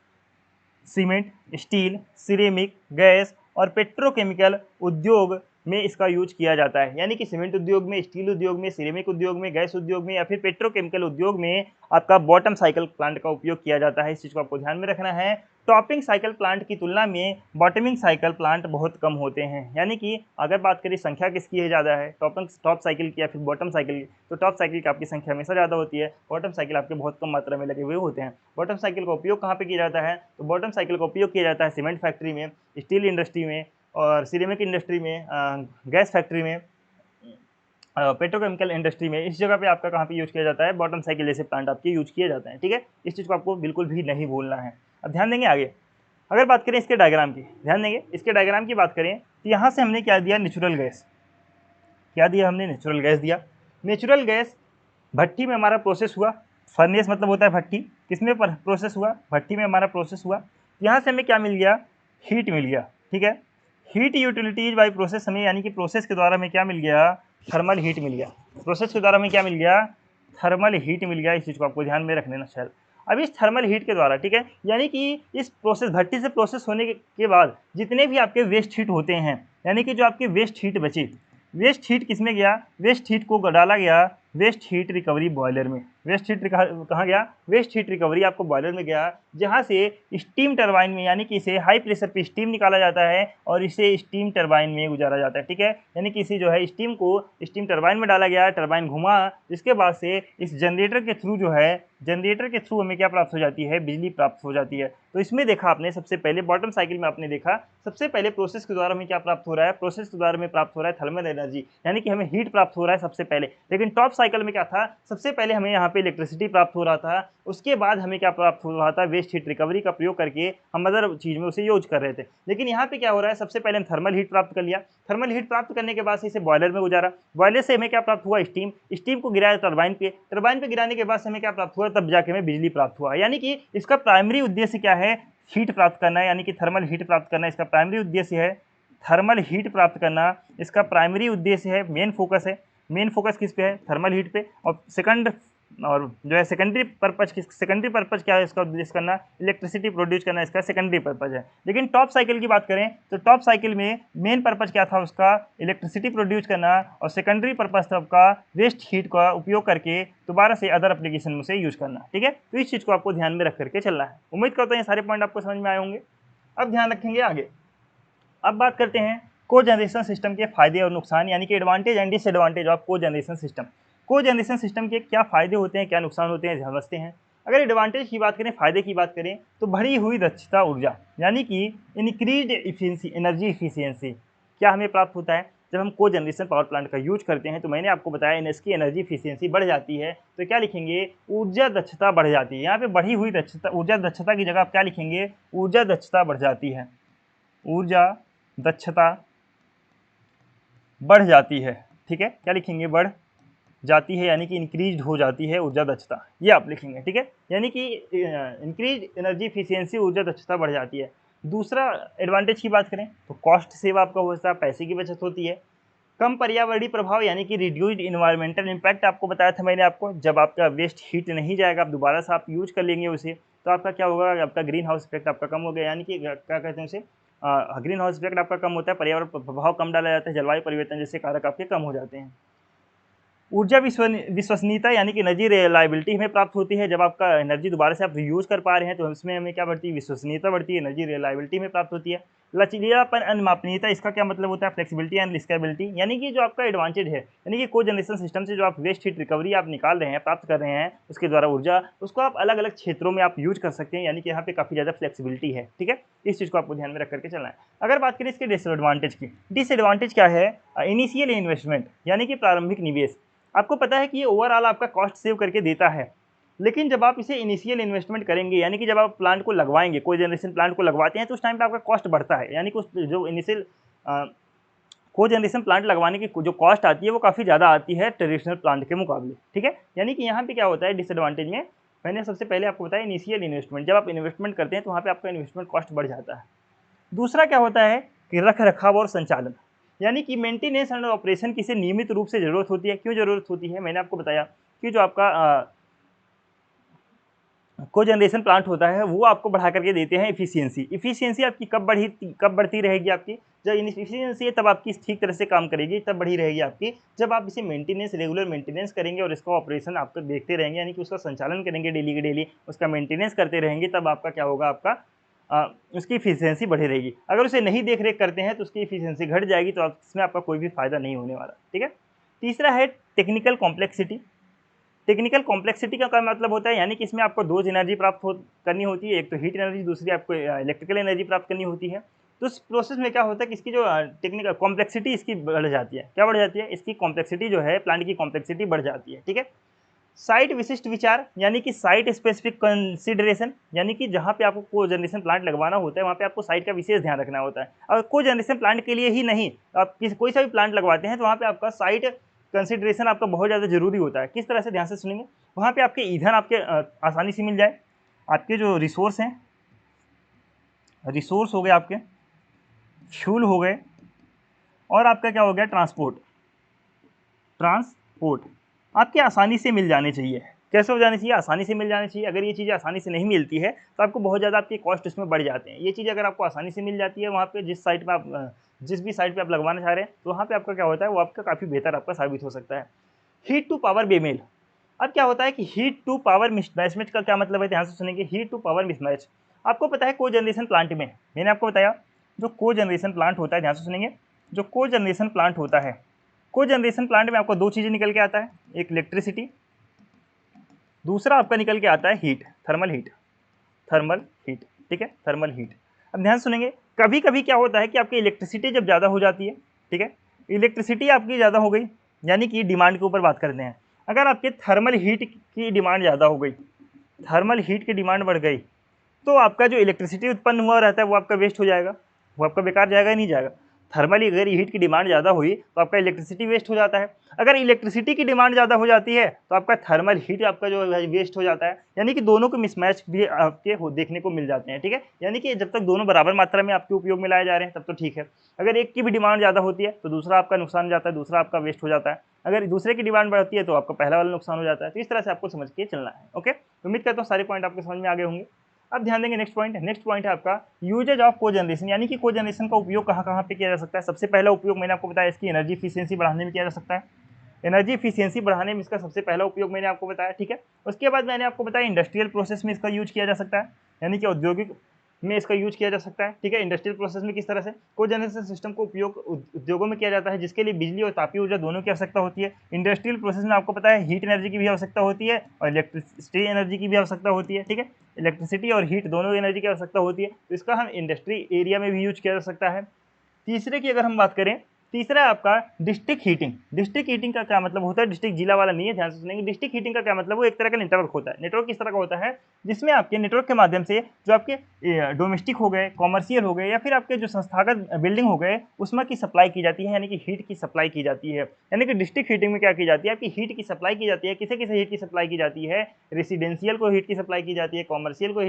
सीमेंट, स्टील, सिरेमिक, गैस और पेट्रोकेमिकल उद्योग में इसका यूज किया जाता है। यानी कि सीमेंट उद्योग में, स्टील उद्योग में, सिरेमिक उद्योग में, गैस उद्योग में या फिर पेट्रोकेमिकल उद्योग में आपका बॉटम साइकिल प्लांट का उपयोग किया जाता है। इस चीज़ को आपको ध्यान में रखना है। टॉपिंग साइकिल प्लांट की तुलना में बॉटमिंग साइकिल प्लांट बहुत कम होते हैं। यानी कि अगर बात करें संख्या किसकी है ज़्यादा है, टॉप साइकिल की या फिर बॉटम साइकिल की, तो टॉप साइकिल की आपकी संख्या हमेशा ज़्यादा होती है, बॉटम साइकिल आपके बहुत कम मात्रा में लगे हुए होते हैं। बॉटम साइकिल का उपयोग कहाँ पे किया जाता है, तो बॉटम साइकिल का उपयोग किया जाता है सीमेंट फैक्ट्री में, स्टील इंडस्ट्री में और सिरेमिक इंडस्ट्री में, गैस फैक्ट्री में, पेट्रोकेमिकल इंडस्ट्री में। इस जगह पे आपका कहाँ पे यूज किया जाता है, बॉटम साइकिल जैसे प्लांट आपके यूज किए जाते हैं। ठीक है, इस चीज़ को आपको बिल्कुल भी नहीं भूलना है। अब ध्यान देंगे आगे। अगर बात करें इसके डायग्राम की, ध्यान देंगे इसके डायग्राम की बात करें तो यहाँ से हमने क्या दिया, नेचुरल गैस। क्या दिया हमने, नेचुरल गैस दिया। नेचुरल गैस भट्टी में हमारा प्रोसेस हुआ, फर्नेस मतलब होता है भट्टी, किसमें प्रोसेस हुआ, भट्टी में हमारा प्रोसेस हुआ। यहाँ से हमें क्या मिल गया, हीट मिल गया। ठीक है, हीट यूटिलिटीज बाई प्रोसेस हमें, यानी कि प्रोसेस के द्वारा हमें क्या मिल गया, थर्मल हीट मिल गया। प्रोसेस के द्वारा हमें क्या मिल गया, थर्मल हीट मिल गया। इस चीज़ को आपको ध्यान में रख लेना शायद। अब इस थर्मल हीट के द्वारा, ठीक है, यानी कि इस प्रोसेस भट्टी से प्रोसेस होने के बाद जितने भी आपके वेस्ट हीट होते हैं, यानी कि जो आपके वेस्ट हीट बचे, वेस्ट हीट किसमें गया, वेस्ट हीट को डाला गया वेस्ट हीट रिकवरी बॉयलर में। वेस्ट हीट कहाँ गया, वेस्ट हीट रिकवरी आपको बॉयलर में गया, जहाँ से स्टीम टरबाइन में, यानी कि इसे हाई प्रेशर पे स्टीम निकाला जाता है और इसे स्टीम टरबाइन में गुजारा जाता है। ठीक है, यानी कि इसे जो है स्टीम को स्टीम टरबाइन में डाला गया, टरबाइन घुमा, जिसके बाद से इस जनरेटर के थ्रू जो है, जनरेटर के थ्रू हमें क्या प्राप्त हो जाती है, बिजली प्राप्त हो जाती है। तो इसमें देखा आपने सबसे पहले बॉटम साइकिल में आपने देखा सबसे पहले प्रोसेस के द्वारा हमें क्या प्राप्त हो रहा है, प्रोसेस के द्वारा हमें प्राप्त हो रहा है थर्मल एनर्जी, यानी कि हमें हीट प्राप्त हो रहा है सबसे पहले। लेकिन टॉप साइकिल में क्या था, सबसे पहले हमें यहाँ पे इलेक्ट्रिसिटी प्राप्त हो रहा था, उसके बाद हमें क्या प्राप्त हो रहा था, वेस्ट हीट रिकवरी का प्रयोग करके हम अदर चीज में उसे यूज कर रहे थे। लेकिन यहाँ पे क्या हो रहा है, सबसे पहले हम थर्मल हीट प्राप्त कर लिया, थर्मल हीट प्राप्त करने के बाद से इसे बॉयलर में गुजारा, बॉयलर से हमें क्या प्राप्त हुआ, स्टीम, स्टीम को गिराया टरबाइन पे, टरबाइन पे गिराने के बाद से हमें क्या प्राप्त हुआ, तब जाके हमें बिजली प्राप्त हुआ। यानी कि इसका प्राइमरी उद्देश्य क्या है, हीट प्राप्त करना है, यानी कि थर्मल हीट प्राप्त करना इसका प्राइमरी उद्देश्य है। थर्मल हीट प्राप्त करना इसका प्राइमरी उद्देश्य है, मेन फोकस है। मेन फोकस किस पे है, थर्मल हीट पे। और सेकंड और जो है सेकेंडरी पर्पज क्या है, इसका उद्देश्य करना, इलेक्ट्रिसिटी प्रोड्यूस करना इसका सेकेंडरी पर्पज है। लेकिन टॉप साइकिल की बात करें तो टॉप साइकिल में मेन पर्पज क्या था उसका, इलेक्ट्रिसिटी प्रोड्यूस करना, और सेकेंडरी पर्पज था आपका वेस्ट हीट का उपयोग करके दोबारा से अदर एप्लीकेशन में से यूज करना। ठीक है, तो इस चीज को आपको ध्यान में रख करके चलना है। उम्मीद करता हूँ ये सारे पॉइंट आपको समझ में आए होंगे। अब ध्यान रखेंगे आगे। अब बात करते हैं को जनरेशन सिस्टम के फायदे और नुकसान, यानी कि एडवांटेज एंड डिसएडवांटेज ऑफ को जनरेशन सिस्टम। को जनरेशन सिस्टम के क्या फायदे होते हैं, क्या नुकसान होते हैं, समझते हैं। अगर एडवांटेज की बात करें, फायदे की बात करें, तो बढ़ी हुई दक्षता ऊर्जा, यानी कि इंक्रीज इफिशिएंसी, एनर्जी इफिशियंसी क्या हमें प्राप्त होता है जब हम को जनरेशन पावर प्लांट का यूज करते हैं। तो मैंने आपको बताया इसकी एनर्जी इफिशियंसी बढ़ जाती है, तो क्या लिखेंगे, ऊर्जा दक्षता बढ़ जाती है। यहाँ पे बढ़ी हुई दक्षता, ऊर्जा दक्षता की जगह आप क्या लिखेंगे, ऊर्जा दक्षता बढ़ जाती है, ऊर्जा दक्षता बढ़ जाती है। ठीक है, क्या लिखेंगे, बढ़ जाती है, यानी कि इंक्रीज हो जाती है ऊर्जा दक्षता, ये आप लिखेंगे। ठीक है, यानी कि इंक्रीज एनर्जी इफिशियंसी, ऊर्जा दक्षता बढ़ जाती है। दूसरा एडवांटेज की बात करें तो कॉस्ट सेव आपका होता है, पैसे की बचत होती है। कम पर्यावरणीय प्रभाव, यानी कि रिड्यूस्ड इन्वायरमेंटल इम्पैक्ट आपको बताया था मैंने आपको, जब आपका वेस्ट हीट नहीं जाएगा, आप दोबारा से आप यूज कर लेंगे उसे, तो आपका क्या होगा, आपका ग्रीन हाउस इफेक्ट आपका कम हो गया, यानी कि क्या कहते हैं उसे, ग्रीन हाउस इफेक्ट आपका कम होता है, पर्यावरण प्रभाव कम डाला जाता है, जलवायु परिवर्तन जैसे कारक आपके कम हो जाते हैं। ऊर्जा विश्वसनीयता, यानी कि एनर्जी रिलायबिलिटी हमें प्राप्त होती है, जब आपका एनर्जी दोबारा से आप यूज कर पा रहे हैं तो उसमें हमें क्या बढ़ती है, विश्वसनीयता बढ़ती है, एनर्जी रिलायबिलिटी में प्राप्त होती है। लचीलापन अनमापनीयता, इसका क्या मतलब होता है, फ्लेक्सिबिलिटी एंड स्केलेबिलिटी, यानी कि जो आपका एडवांटेज है, यानी कि को जनरेशन सिस्टम से जो आप वेस्ट हीट रिकवरी आप निकाल रहे हैं, प्राप्त कर रहे हैं उसके द्वारा ऊर्जा, उसको आप अलग अलग क्षेत्रों में आप यूज कर सकते हैं, यानी कि यहाँ पे काफ़ी ज़्यादा फ्लेक्सिबिलिटी है। ठीक है, इस चीज़ को आपको ध्यान में रख करके चलना है। अगर बात करें इसके डिसएडवांटेज की, डिसएडवांटेज क्या है, इनिशियल इन्वेस्टमेंट, यानी कि प्रारंभिक निवेश। आपको पता है कि ये ओवरऑल आपका कॉस्ट सेव करके देता है, लेकिन जब आप इसे इनिशियल इन्वेस्टमेंट करेंगे, यानी कि जब आप प्लांट को लगवाएंगे, कोई जनरेशन प्लांट को लगवाते हैं, तो उस टाइम पे आपका कॉस्ट बढ़ता है, यानी कि उस जो इनिशियल को जनरेशन प्लांट लगवाने की जो कॉस्ट आती है वो काफ़ी ज़्यादा आती है ट्रेडिशनल प्लांट के मुकाबले। ठीक है, यानी कि यहाँ पे क्या होता है डिसएडवांटेज में, मैंने सबसे पहले आपको बताया इनिशियल इन्वेस्टमेंट, जब आप इन्वेस्टमेंट करते हैं तो वहाँ पे आपका इन्वेस्टमेंट कॉस्ट बढ़ जाता है। दूसरा क्या होता है कि रख रखाव और संचालन, यानी कि मेंटेनेंस एंड ऑपरेशन की नियमित रूप से जरूरत होती है। क्यों जरूरत होती है, मैंने आपको बताया कि जो आपका कोजनरेशन प्लांट होता है वो आपको बढ़ा करके देते हैं इफिशियंसी। इफिशियंसी आपकी कब बढ़ती रहेगी आपकी, जब इनएफिशिएंसी है तब आपकी ठीक तरह से काम करेगी, तब बढ़ी रहेगी आपकी जब आप इसे मेंटेनेंस, रेगुलर मेंटेनेंस करेंगे और इसका ऑपरेशन आपको देखते रहेंगे, यानी कि उसका संचालन करेंगे डेली के डेली, उसका मेंटेनेंस करते रहेंगे, तब आपका क्या होगा, आपका उसकी इफिशियंसी बढ़ी रहेगी। अगर उसे नहीं देख रेख करते हैं तो उसकी इफिशियंसी घट जाएगी, तो इसमें आपका कोई भी फायदा नहीं होने वाला। ठीक है। तीसरा है टेक्निकल कॉम्प्लेक्सिटी। टेक्निकल कॉम्प्लेक्सिटी का क्या मतलब होता है, यानी कि इसमें आपको दो एनर्जी करनी होती है, एक तो हीट एनर्जी, दूसरी आपको इलेक्ट्रिकल एनर्जी प्राप्त करनी होती है। तो उस प्रोसेस में क्या होता है कि इसकी जो टेक्निकल कॉम्प्लेक्सिटी इसकी बढ़ जाती है। क्या बढ़ जाती है, इसकी कॉम्प्लेक्सिटी जो है, प्लांट की कॉम्प्लेक्सिटी बढ़ जाती है। ठीक है। साइट विशिष्ट विचार, यानी कि साइट स्पेसिफिक कंसिडरेशन, यानी कि जहाँ पे आपको को जनरेशन प्लांट लगवाना होता है वहाँ पे आपको साइट का विशेष ध्यान रखना होता है। और को जनरेशन प्लांट के लिए ही नहीं, आप कोई सा भी प्लांट लगवाते हैं तो वहाँ पे आपका साइट कंसिडरेशन आपका बहुत ज़्यादा जरूरी होता है। किस तरह से, ध्यान से सुनेंगे। वहाँ पे आपके ईंधन आपके आसानी से मिल जाए, आपके जो रिसोर्स हैं, रिसोर्स हो गए आपके, फ्यूल हो गए, और आपका क्या हो गया, ट्रांसपोर्ट आपके आसानी से मिल जाने चाहिए। कैसे हो जाने चाहिए, आसानी से मिल जाने चाहिए। अगर ये चीज़ें आसानी से नहीं मिलती है तो आपको बहुत ज़्यादा आपके कॉस्ट उसमें बढ़ जाते हैं। ये चीज़ अगर आपको आसानी से मिल जाती है वहाँ पे जिस भी साइट पे आप लगवाना चाह रहे हैं, तो वहाँ पे आपका क्या होता है, वो आपका काफ़ी बेहतर आपका साबित हो सकता है। हीट टू पावर बेमेल। अब क्या होता है कि हीट टू पावर मिसमैच का क्या मतलब है, ध्यान से सुनेंगे। हीट टू पावर मिसमैच, आपको पता है को जनरेशन प्लांट में, मैंने आपको बताया जो को जनरेशन प्लांट होता है, ध्यान से सुनेंगे, जो को जनरेशन प्लांट होता है, को जनरेशन प्लांट में आपको दो चीज़ें निकल के आता है, एक इलेक्ट्रिसिटी, दूसरा आपका निकल के आता है heat, thermal heat. Thermal heat, ठीक है, थर्मल हीट। अब ध्यान सुनेंगे, कभी कभी क्या होता है कि आपकी इलेक्ट्रिसिटी जब ज़्यादा हो जाती है, ठीक है, इलेक्ट्रिसिटी आपकी ज़्यादा हो गई, यानी कि डिमांड के ऊपर बात करते हैं। अगर आपके थर्मल हीट की डिमांड ज़्यादा हो गई, थर्मल हीट की डिमांड बढ़ गई, तो आपका जो इलेक्ट्रिसिटी उत्पन्न हुआ रहता है वो आपका वेस्ट हो जाएगा, वो आपका बेकार जाएगा, नहीं जाएगा। थर्मली अगर हीट की डिमांड ज़्यादा हुई तो आपका इलेक्ट्रिसिटी वेस्ट हो जाता है। अगर इलेक्ट्रिसिटी की डिमांड ज़्यादा हो जाती है तो आपका थर्मल हीट आपका जो है वेस्ट हो जाता है, यानी कि दोनों को मिसमैच भी आपके देखने को मिल जाते हैं। ठीक है, यानी कि जब तक दोनों बराबर मात्रा में आपके उपयोग में लाए जा रहे हैं तब तो ठीक है। अगर एक की भी डिमांड ज़्यादा होती है तो दूसरा आपका नुकसान हो जाता है, दूसरा आपका वेस्ट हो जाता है। अगर दूसरे की डिमांड बढ़ती है तो आपका पहला वाला नुकसान हो जाता है। तो इस तरह से आपको समझ के चलना है। ओके, उम्मीद करता हूँ सारे पॉइंट आपके समझ में आ गए होंगे। अब ध्यान देंगे नेक्स्ट पॉइंट। नेक्स्ट पॉइंट है आपका यूजेज ऑफ कोजनरेशन, यानी कि कोजनरेशन का उपयोग कहाँ कहाँ पे किया जा सकता है। सबसे पहला उपयोग मैंने आपको बताया, इसकी एनर्जी इफिशियंसी बढ़ाने में किया जा सकता है। एनर्जी इफिशियंसी बढ़ाने में इसका सबसे पहला उपयोग मैंने आपको बताया। ठीक है, उसके बाद मैंने आपको बताया इंडस्ट्रियल प्रोसेस में इसका यूज किया जा सकता है, यानी कि औद्योगिक में इसका यूज किया जा सकता है। ठीक है, इंडस्ट्रियल प्रोसेस में किस तरह से कोजनरेशन सिस्टम को उपयोग उद्योगों में किया जाता है, जिसके लिए बिजली और तापीय ऊर्जा दोनों की आवश्यकता होती है। इंडस्ट्रियल प्रोसेस में आपको पता है हीट एनर्जी की भी आवश्यकता होती है और इलेक्ट्रिसिटी एनर्जी की भी आवश्यकता होती है। ठीक है, इलेक्ट्रिसिटी और हीट दोनों एनर्जी की आवश्यकता होती है, तो इसका हम इंडस्ट्री एरिया में भी यूज किया जा सकता है। तीसरे की अगर हम बात करें, तीसरा है आपका डिस्ट्रिक्ट हीटिंग। डिस्ट्रिक्ट हीटिंग का क्या मतलब होता है, डिस्ट्रिक्ट जिला वाला नहीं है, ध्यान से सुनेंगे। डिस्ट्रिक्ट हीटिंग का क्या मतलब, वो एक तरह का नेटवर्क होता है। नेटवर्क किस तरह का होता है, जिसमें आपके नेटवर्क के माध्यम से जो आपके डोमेस्टिक हो गए, कॉमर्शियल हो गए, या फिर आपके जो संस्थागत बिल्डिंग हो गए, उसमें की सप्लाई की जाती है, यानी कि हीट की सप्लाई की जाती है। यानी कि डिस्ट्रिक्ट हीटिंग में क्या की जाती है, आपकी हीट की सप्लाई की जाती है। किसे किसे हीट की सप्लाई की जाती है, रेसिडेंशियल को हीट की सप्लाई की जाती है, कॉमर्शियल को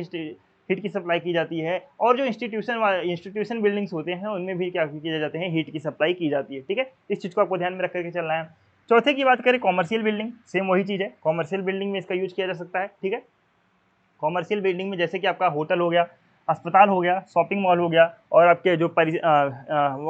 हीट की सप्लाई की जाती है, और जो इंस्टीट्यूशन बिल्डिंग्स होते हैं उनमें भी क्या किए जाते हैं, हीट की सप्लाई की जाती है। ठीक है, इस चीज़ को आपको ध्यान में रख करके चलना है। चौथे की बात करें, कॉमर्शियल बिल्डिंग, सेम वही चीज़ है, कॉमर्शियल बिल्डिंग में इसका यूज किया जा सकता है। ठीक है, कॉमर्शियल बिल्डिंग में जैसे कि आपका होटल हो गया, अस्पताल हो गया, शॉपिंग मॉल हो गया, और आपके जो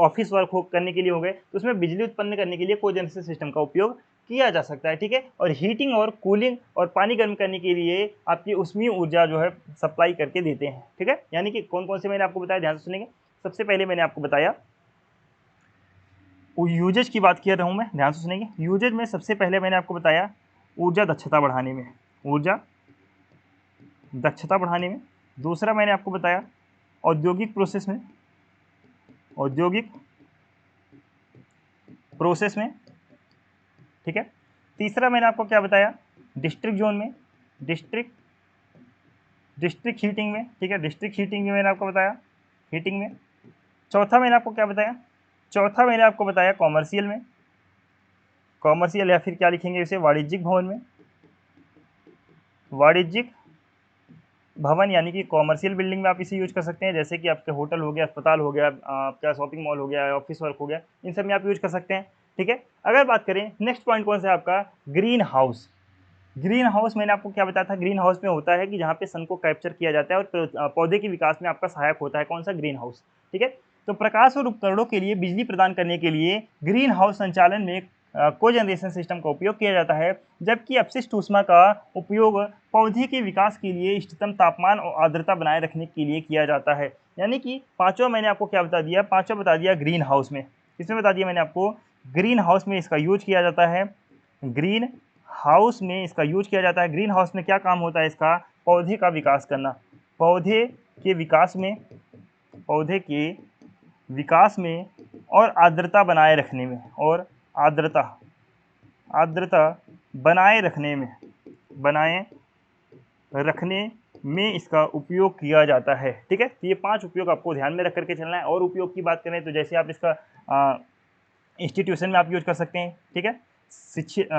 ऑफिस वर्क करने के लिए हो गए, तो उसमें बिजली उत्पन्न करने के लिए कोजेनरेशन सिस्टम का उपयोग किया जा सकता है। ठीक है, और हीटिंग और कूलिंग और पानी गर्म करने के लिए आपकी ऊष्मीय ऊर्जा जो है सप्लाई करके देते हैं। ठीक है, यानी कि कौन कौन से मैंने आपको बताया, ध्यान से सुनेंगे। सबसे पहले मैंने आपको बताया यूजेज की बात कर रहा हूँ मैं, ध्यान से सुनेंगे। यूजेज में सबसे पहले मैंने आपको बताया ऊर्जा दक्षता बढ़ाने में, ऊर्जा दक्षता बढ़ाने में। दूसरा मैंने आपको बताया औद्योगिक प्रोसेस में, औद्योगिक प्रोसेस में। ठीक है, तीसरा मैंने आपको क्या बताया, डिस्ट्रिक्ट जोन में, डिस्ट्रिक्ट डिस्ट्रिक्ट हीटिंग में। ठीक है, डिस्ट्रिक्ट हीटिंग में मैंने आपको बताया, हीटिंग में। चौथा मैंने आपको क्या बताया, चौथा मैंने आपको बताया कॉमर्शियल में, कॉमर्शियल, या फिर क्या लिखेंगे इसे, वाणिज्यिक भवन में, वाणिज्यिक भवन, यानी कि कॉमर्शियल बिल्डिंग में आप इसे यूज कर सकते हैं, जैसे कि आपके होटल हो गया, अस्पताल हो गया, आपका शॉपिंग मॉल हो गया, ऑफिस वर्क हो गया, इन सब में आप यूज कर सकते हैं। ठीक है, अगर बात करें नेक्स्ट पॉइंट कौन सा है आपका, ग्रीन हाउस। ग्रीन हाउस मैंने आपको क्या बताया था, ग्रीन हाउस में होता है कि जहाँ पे सन को कैप्चर किया जाता है और पौधे के विकास में आपका सहायक होता है। कौन सा? Green house. ठीक है, तो प्रकाश और उपकरणों के लिए बिजली प्रदान करने के लिए ग्रीन हाउस संचालन में कोजनरेशन सिस्टम का उपयोग किया जाता है, जबकि अपशिष्ट ऊष्मा का उपयोग पौधे के विकास के लिए इष्टतम तापमान और आर्द्रता बनाए रखने के लिए किया जाता है। यानी कि पांचवा मैंने आपको क्या बता दिया, पांचवा बता दिया ग्रीन हाउस में। किसमें बता दिया मैंने आपको? ग्रीन हाउस में इसका यूज किया जाता है। ग्रीन हाउस में इसका यूज किया जाता है। ग्रीन हाउस में क्या काम होता है इसका? पौधे का विकास करना, पौधे के विकास में, पौधे के विकास में और आर्द्रता बनाए रखने में, और आर्द्रता बनाए रखने में, बनाए रखने में इसका उपयोग किया जाता है। ठीक है, तो ये 5 उपयोग आपको ध्यान में रख करके चलना है। और उपयोग की बात करें तो जैसे आप इसका इंस्टीट्यूशन में आप यूज कर सकते हैं। ठीक है,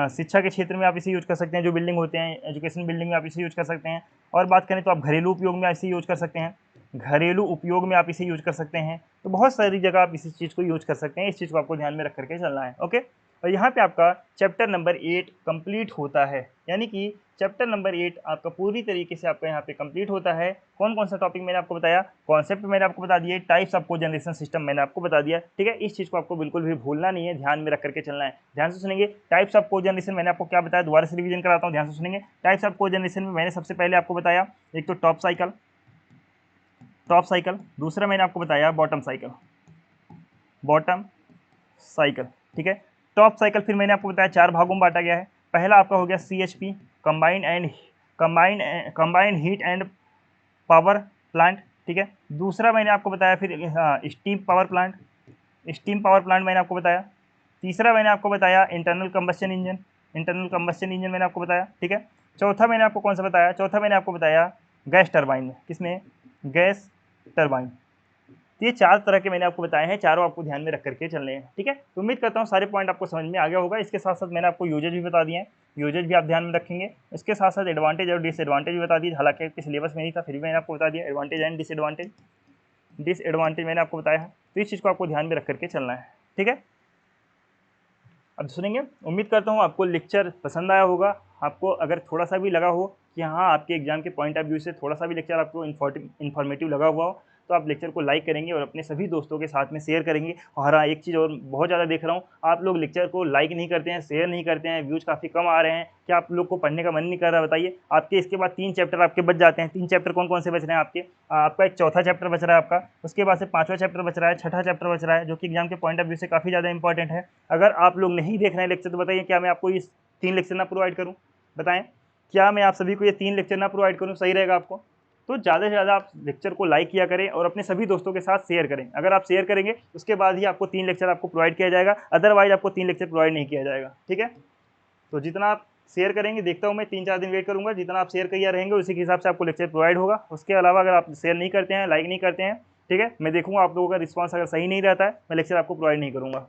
शिक्षा के क्षेत्र में आप इसे यूज कर सकते हैं, जो बिल्डिंग होते हैं एजुकेशन बिल्डिंग में आप इसे यूज कर सकते हैं। और बात करें तो आप घरेलू उपयोग में इसे यूज कर सकते हैं, घरेलू उपयोग में आप इसे यूज कर सकते हैं। तो बहुत सारी जगह आप इस चीज़ को यूज कर सकते हैं। इस चीज़ को आपको ध्यान में रख करके चलना है। ओके, और यहाँ पे आपका चैप्टर नंबर 8 कंप्लीट होता है। यानी कि चैप्टर नंबर 8 आपका पूरी तरीके से आपका यहाँ पे कंप्लीट होता है। कौन कौन सा टॉपिक मैंने आपको बताया? कॉन्सेप्ट मैंने आपको बता दिए, टाइप्स ऑफ कोजनरेशन सिस्टम मैंने आपको बता दिया। ठीक है, इस चीज़ को आपको बिल्कुल भी भूलना नहीं है, ध्यान में रख करके चलना है। ध्यान से सुनेंगे। टाइप्स ऑफ कोजनरेशन मैंने आपको क्या बताया, दोबारा से रिवीजन कराता हूँ, ध्यान से सुनेंगे। टाइप्स ऑफ कोजनरेशन में मैंने सबसे पहले आपको बताया एक तो टॉप साइकिल, दूसरा मैंने आपको बताया बॉटम साइकिल, ठीक है। टॉप साइकिल फिर मैंने आपको बताया 4 भागों में बांटा गया है। पहला आपका हो गया CHP, combined heat and power plant. ठीक है, दूसरा मैंने आपको बताया फिर स्टीम पावर प्लांट मैंने आपको बताया। तीसरा मैंने आपको बताया इंटरनल कंबस्शन इंजन मैंने आपको बताया। ठीक है, चौथा मैंने आपको कौन सा बताया? चौथा मैंने आपको बताया गैस टरबाइन में। किसमें? Gas turbine. ये 4 तरह के मैंने आपको बताए हैं, चारों आपको ध्यान में रख करके चलने हैं। ठीक है, तो उम्मीद करता हूँ सारे पॉइंट आपको समझ में आ गया होगा। इसके साथ साथ मैंने आपको यूजेज भी बता दिए हैं, यूजेज भी आप ध्यान में रखेंगे। इसके साथ साथ एडवांटेज और डिसएडवांटेज भी बता दिए, हालांकि आपके सिलेबस में नहीं था, फिर भी मैंने आपको बता दिया एडवांटेज एंड डिसएडवांटेज मैंने आपको बताया है। तो इस चीज़ को आपको ध्यान में रख करके चलना है। ठीक है, अब सुनेंगे। उम्मीद करता हूँ आपको लेक्चर पसंद आया होगा। आपको अगर थोड़ा सा भी लगा हो कि हाँ आपके एग्जाम के पॉइंट ऑफ व्यू से थोड़ा सा भी लेक्चर आपको इन्फॉर्मेटिव लगा हुआ हो, तो आप लेक्चर को लाइक करेंगे और अपने सभी दोस्तों के साथ में शेयर करेंगे। और हाँ, एक चीज़ और बहुत ज़्यादा देख रहा हूँ, आप लोग लेक्चर को लाइक नहीं करते हैं, शेयर नहीं करते हैं, व्यूज़ काफ़ी कम आ रहे हैं। क्या आप लोग को पढ़ने का मन नहीं कर रहा? बताइए। आपके इसके बाद 3 चैप्टर आपके बच जाते हैं। 3 चैप्टर कौन कौन से बच रहे हैं आपके? आपका एक चौथा चैप्टर बच रहा है आपका, उसके बाद से 5वां चैप्टर बच रहा है, 6ठा चैप्टर बच रहा है, जो कि एग्जाम के पॉइंट ऑफ व्यू से काफ़ी ज़्यादा इंपॉर्टेंट है। अगर आप लोग नहीं देख रहे हैं लेक्चर, तो बताइए क्या मैं आपको इस 3 लेक्चर ना प्रोवाइड करूँ? बताएं, क्या मैं आप सभी को ये 3 लेक्चर ना प्रोवाइड करूँ? सही रहेगा आपको? तो ज़्यादा से ज़्यादा आप लेक्चर को लाइक किया करें और अपने सभी दोस्तों के साथ शेयर करें। अगर आप शेयर करेंगे उसके बाद ही आपको 3 लेक्चर आपको प्रोवाइड किया जाएगा, अदरवाइज आपको 3 लेक्चर प्रोवाइड नहीं किया जाएगा। ठीक है, तो जितना आप शेयर करेंगे, देखता हूँ मैं 3-4 दिन वेट करूँगा, जितना आप शेयर किया रहेंगे उसी के हिसाब से आपको लेक्चर प्रोवाइड होगा। उसके अलावा अगर आप शेयर नहीं करते हैं, लाइक नहीं करते हैं, ठीक है, मैं देखूँगा आप लोगों का रिस्पॉन्स अगर सही नहीं रहता है, मैं लेक्चर आपको प्रोवाइड नहीं करूँगा।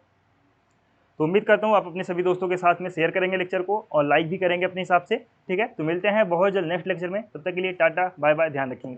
तो उम्मीद करता हूँ आप अपने सभी दोस्तों के साथ में शेयर करेंगे लेक्चर को और लाइक भी करेंगे अपने हिसाब से। ठीक है, तो मिलते हैं बहुत जल्द नेक्स्ट लेक्चर में। तब तक के लिए टाटा बाय बाय, ध्यान रखेंगे।